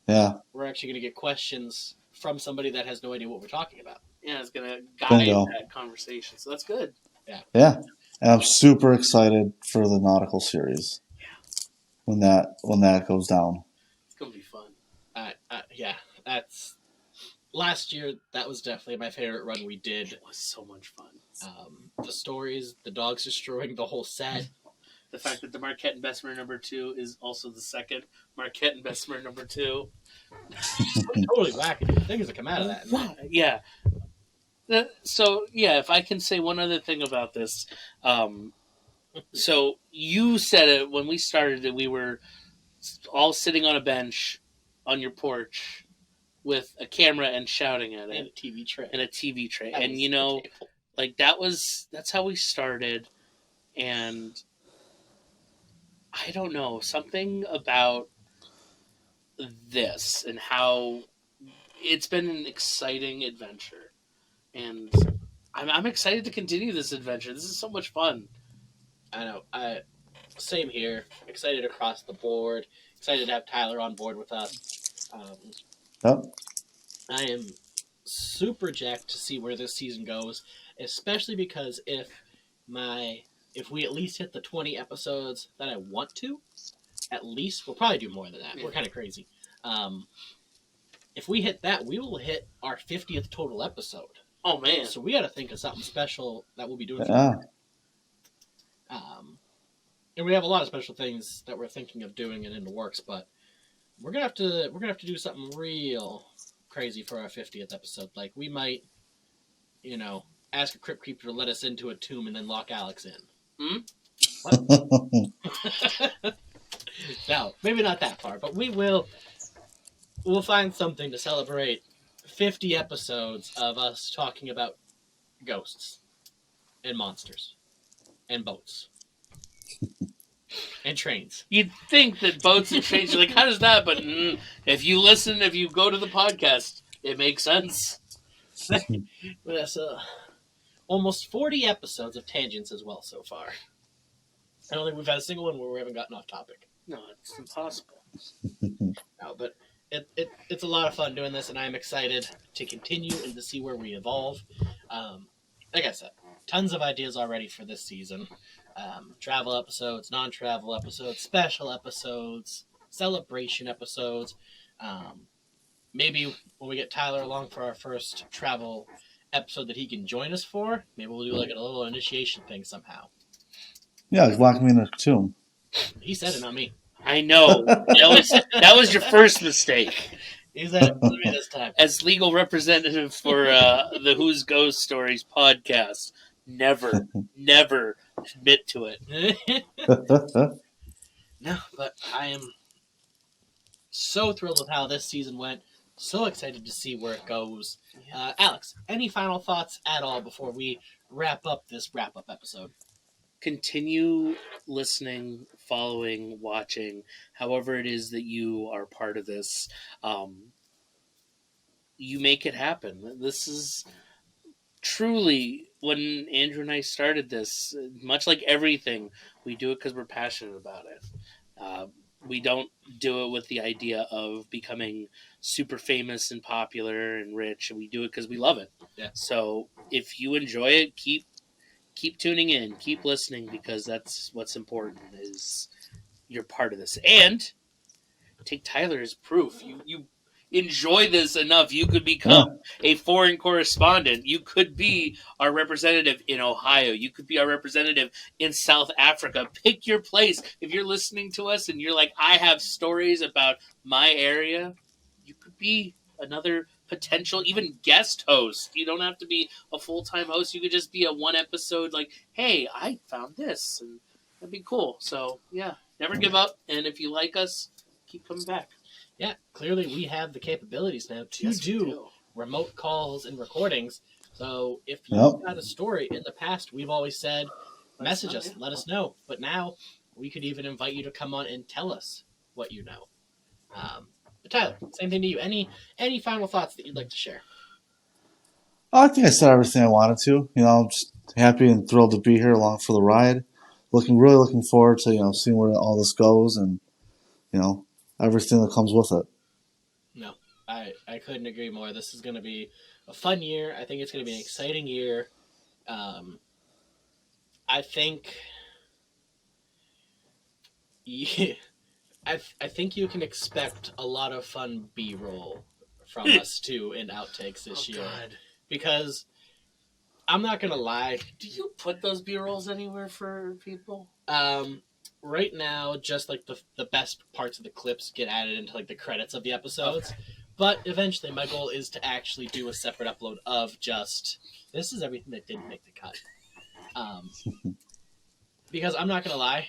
Yeah. We're actually going to get questions from somebody that has no idea what we're talking about. Yeah, it's going to guide Bingo. that conversation. So that's good. Yeah. And I'm super excited for the nautical series. When that goes down. It's going to be fun. Yeah, that's last year. That was definitely my favorite run we did. It was so much fun. The stories, the dogs destroying the whole set. The fact that the Marquette and Bessemer number 2 is also the second Marquette and Bessemer number 2. Totally wacky things that come out of that. Yeah. So, yeah, if I can say one other thing about this. So, you said it when we started that we were all sitting on a bench on your porch with a camera and shouting at it. And a TV tray. And, like, that's how we started. And I don't know, something about this and how it's been an exciting adventure. And I'm excited to continue this adventure. This is so much fun. I know. Same here. Excited across the board. Excited to have Tyler on board with us. Yep. I am super jacked to see where this season goes, especially because if we at least hit the 20 episodes that I want to, at least we'll probably do more than that. We're kind of crazy. If we hit that, we will hit our 50th total episode. Oh man! So we got to think of something special that we'll be doing. Yeah. And we have a lot of special things that we're thinking of doing and in the works, but we're gonna have to do something real crazy for our 50th episode. Like we might, ask a crypt keeper to let us into a tomb and then lock Alex in. No, maybe not that far, but we'll find something to celebrate 50 episodes of us talking about ghosts and monsters and boats and trains. You'd think that boats and trains, you're like, how does that? But if you go to the podcast, it makes sense. That's almost 40 episodes of tangents as well so far. I don't think we've had a single one where we haven't gotten off topic. No, it's impossible. No, but it's a lot of fun doing this, and I'm excited to continue and to see where we evolve. Like I said, tons of ideas already for this season. Travel episodes, non-travel episodes, special episodes, celebration episodes. Maybe when we get Tyler along for our first travel episode that he can join us for, maybe we'll do like a little initiation thing somehow. Yeah, lock me in a tomb. He said it, not me. I know. That was your first mistake. He said it, not me this time. As legal representative for the Who's Ghost Stories podcast, never admit to it. No, but I am so thrilled with how this season went. So excited to see where it goes. Alex, any final thoughts at all before we wrap up this wrap-up episode? Continue listening, following, watching, however it is that you are part of this. You make it happen. This is truly, when Andrew and I started this, much like everything, we do it because we're passionate about it. We don't do it with the idea of becoming super famous and popular and rich. We do it because we love it. Yeah. So if you enjoy it, keep tuning in, keep listening, because that's what's important, is you're part of this. And take Tyler as proof. You enjoy this enough, you could become a foreign correspondent. You could be our representative in Ohio. You could be our representative in South Africa. Pick your place. If you're listening to us and you're like, I have stories about my area, you could be another potential, even guest host. You don't have to be a full-time host. You could just be a one episode, like, hey, I found this, and that'd be cool. So yeah, never give up. And if you like us, keep coming back. Yeah, clearly we have the capabilities now to do remote calls and recordings. So if you've got a story, in the past we've always said, message us, let us know. But now we could even invite you to come on and tell us what you know. But Tyler, same thing to you. Any final thoughts that you'd like to share? I think I said everything I wanted to. I'm just happy and thrilled to be here along for the ride. Really looking forward to seeing where all this goes, and everything that comes with it. No, I couldn't agree more. This is going to be a fun year. I think it's going to be an exciting year. I think I think you can expect a lot of fun B-roll from us too in outtakes this year. God. Because I'm not gonna lie. Do you put those B-rolls anywhere for people? Right now, just like the best parts of the clips get added into like the credits of the episodes. Okay. But eventually, my goal is to actually do a separate upload of just this is everything that didn't make the cut. Um, because I'm not gonna lie,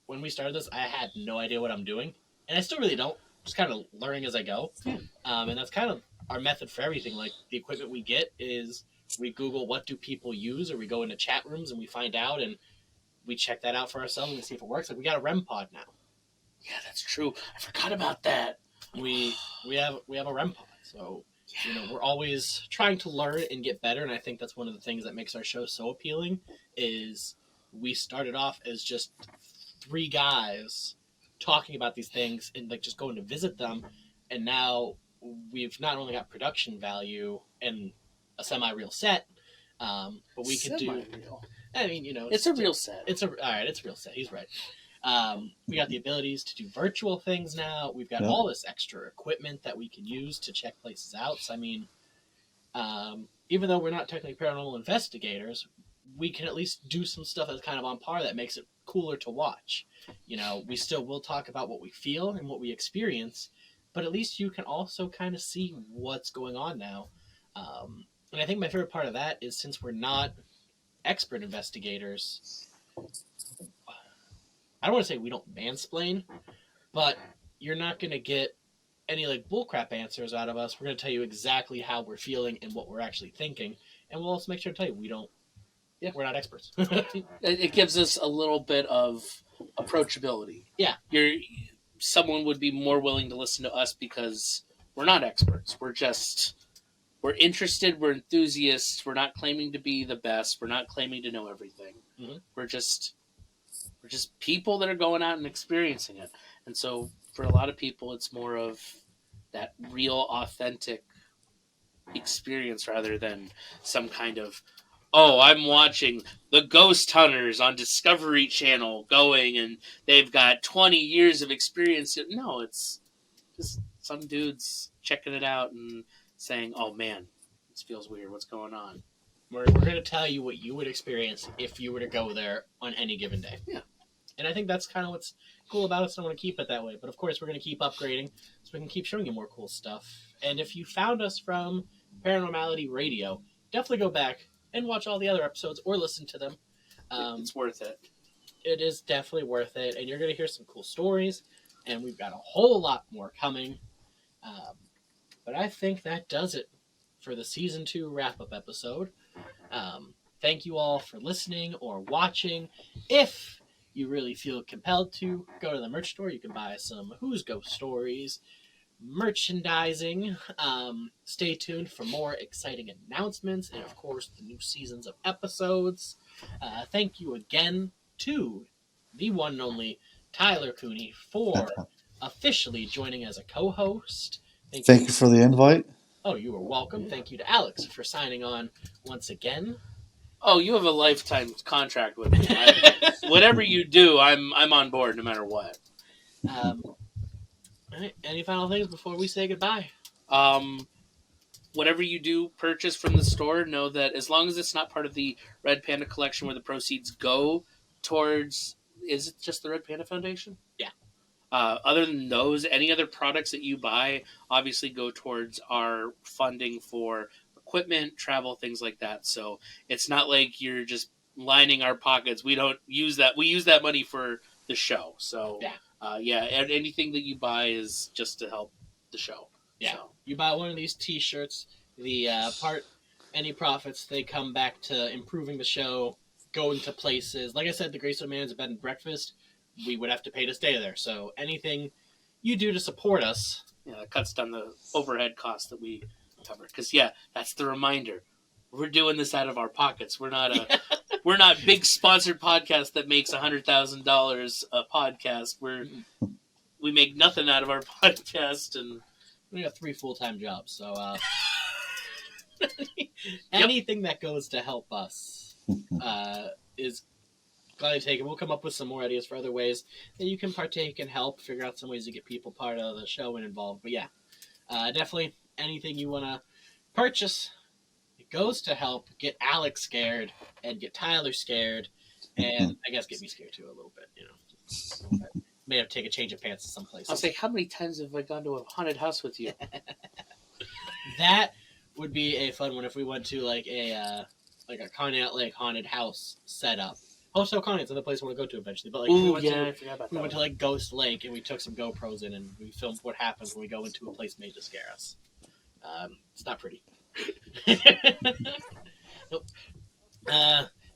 when we started this, I had no idea what I'm doing, and I still really don't. Just kind of learning as I go, and that's kind of our method for everything. Like the equipment we get is we Google what do people use, or we go into chat rooms and we find out, and we check that out for ourselves and see if it works. Like we got a REM pod now. Yeah, that's true. I forgot about that. We have a REM pod, so we're always trying to learn and get better. And I think that's one of the things that makes our show so appealing. Is we started off as just three guys talking about these things and like just going to visit them, and now we've not only got production value and a semi-real set, but we could do. Semi-real. I mean, It's a real set. It's a all right. It's a real set. He's right. We got the abilities to do virtual things now. We've got all this extra equipment that we can use to check places out. So I mean, even though we're not technically paranormal investigators, we can at least do some stuff that's kind of on par that makes it cooler to watch. We still will talk about what we feel and what we experience, but at least you can also kind of see what's going on now. And I think my favorite part of that is since we're not expert investigators, I don't want to say we don't mansplain, but you're not going to get any like bullcrap answers out of us. We're going to tell you exactly how we're feeling and what we're actually thinking, and we'll also make sure to tell you we're not experts. It gives us a little bit of approachability. Yeah. Someone would be more willing to listen to us because we're not experts. We're interested, we're enthusiasts, we're not claiming to be the best, we're not claiming to know everything. Mhm. We're just people that are going out and experiencing it. And so for a lot of people it's more of that real authentic experience rather than some kind of I'm watching the Ghost Hunters on Discovery Channel going and they've got 20 years of experience. No, it's just some dudes checking it out and saying, oh man, this feels weird. What's going on? We're going to tell you what you would experience if you were to go there on any given day. Yeah. And I think that's kind of what's cool about it, so I want to keep it that way. But of course, we're going to keep upgrading so we can keep showing you more cool stuff. And if you found us from Paranormality Radio, definitely go back and watch all the other episodes or listen to them. It's worth it. It is definitely worth it. And you're going to hear some cool stories. And we've got a whole lot more coming. But I think that does it for the Season 2 wrap-up episode. Thank you all for listening or watching. If you really feel compelled to, go to the merch store. You can buy some Who's Ghost Stories merchandising. Stay tuned for more exciting announcements and, of course, the new seasons of episodes. Thank you again to the one and only Tyler Cooney for officially joining as a co-host. Thank you for the invite. Oh, you are welcome. Thank you to Alex for signing on once again. Oh, you have a lifetime contract with me. Whatever you do, I'm on board no matter what. All right, any final things before we say goodbye? Whatever you do purchase from the store, know that as long as it's not part of the Red Panda collection where the proceeds go towards, is it just the Red Panda Foundation? Yeah. Other than those, any other products that you buy obviously go towards our funding for equipment, travel, things like that. So it's not like you're just lining our pockets. We don't use that. We use that money for the show. So and anything that you buy is just to help the show. Yeah. So. You buy one of these T-shirts, any profits, they come back to improving the show, going to places. Like I said, the Greystone Man's Bed and Breakfast, we would have to pay to stay there. So anything you do to support us. Yeah, that cuts down the overhead costs that we cover. Because, that's the reminder. We're doing this out of our pockets. We're not we're not big sponsored podcast that makes $100,000 a podcast. We make nothing out of our podcast, and we got 3 full-time jobs. So anything that goes to help us is gladly taken. We'll come up with some more ideas for other ways that you can partake and help figure out some ways to get people part of the show and involved. But definitely anything you want to purchase, it goes to help get Alex scared and get Tyler scared, and I guess get me scared too a little bit. May have to take a change of pants to some places. I was like, how many times have I gone to a haunted house with you? That would be a fun one if we went to like a Conneaut Lake haunted house setup. Also, Conneaut's another place I want to go to eventually. But like, if we Ooh, went yeah, to I forgot about we that. went to like Ghost Lake and we took some GoPros in and we filmed what happens when we go into a place made to scare us. It's not pretty. Nope.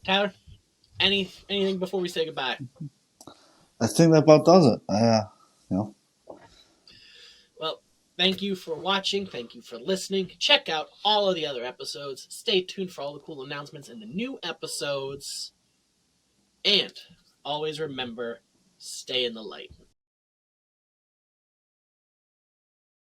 Tyler, anything before we say goodbye? I think that about does it. Well, thank you for watching. Thank you for listening. Check out all of the other episodes. Stay tuned for all the cool announcements and the new episodes. And always remember, stay in the light.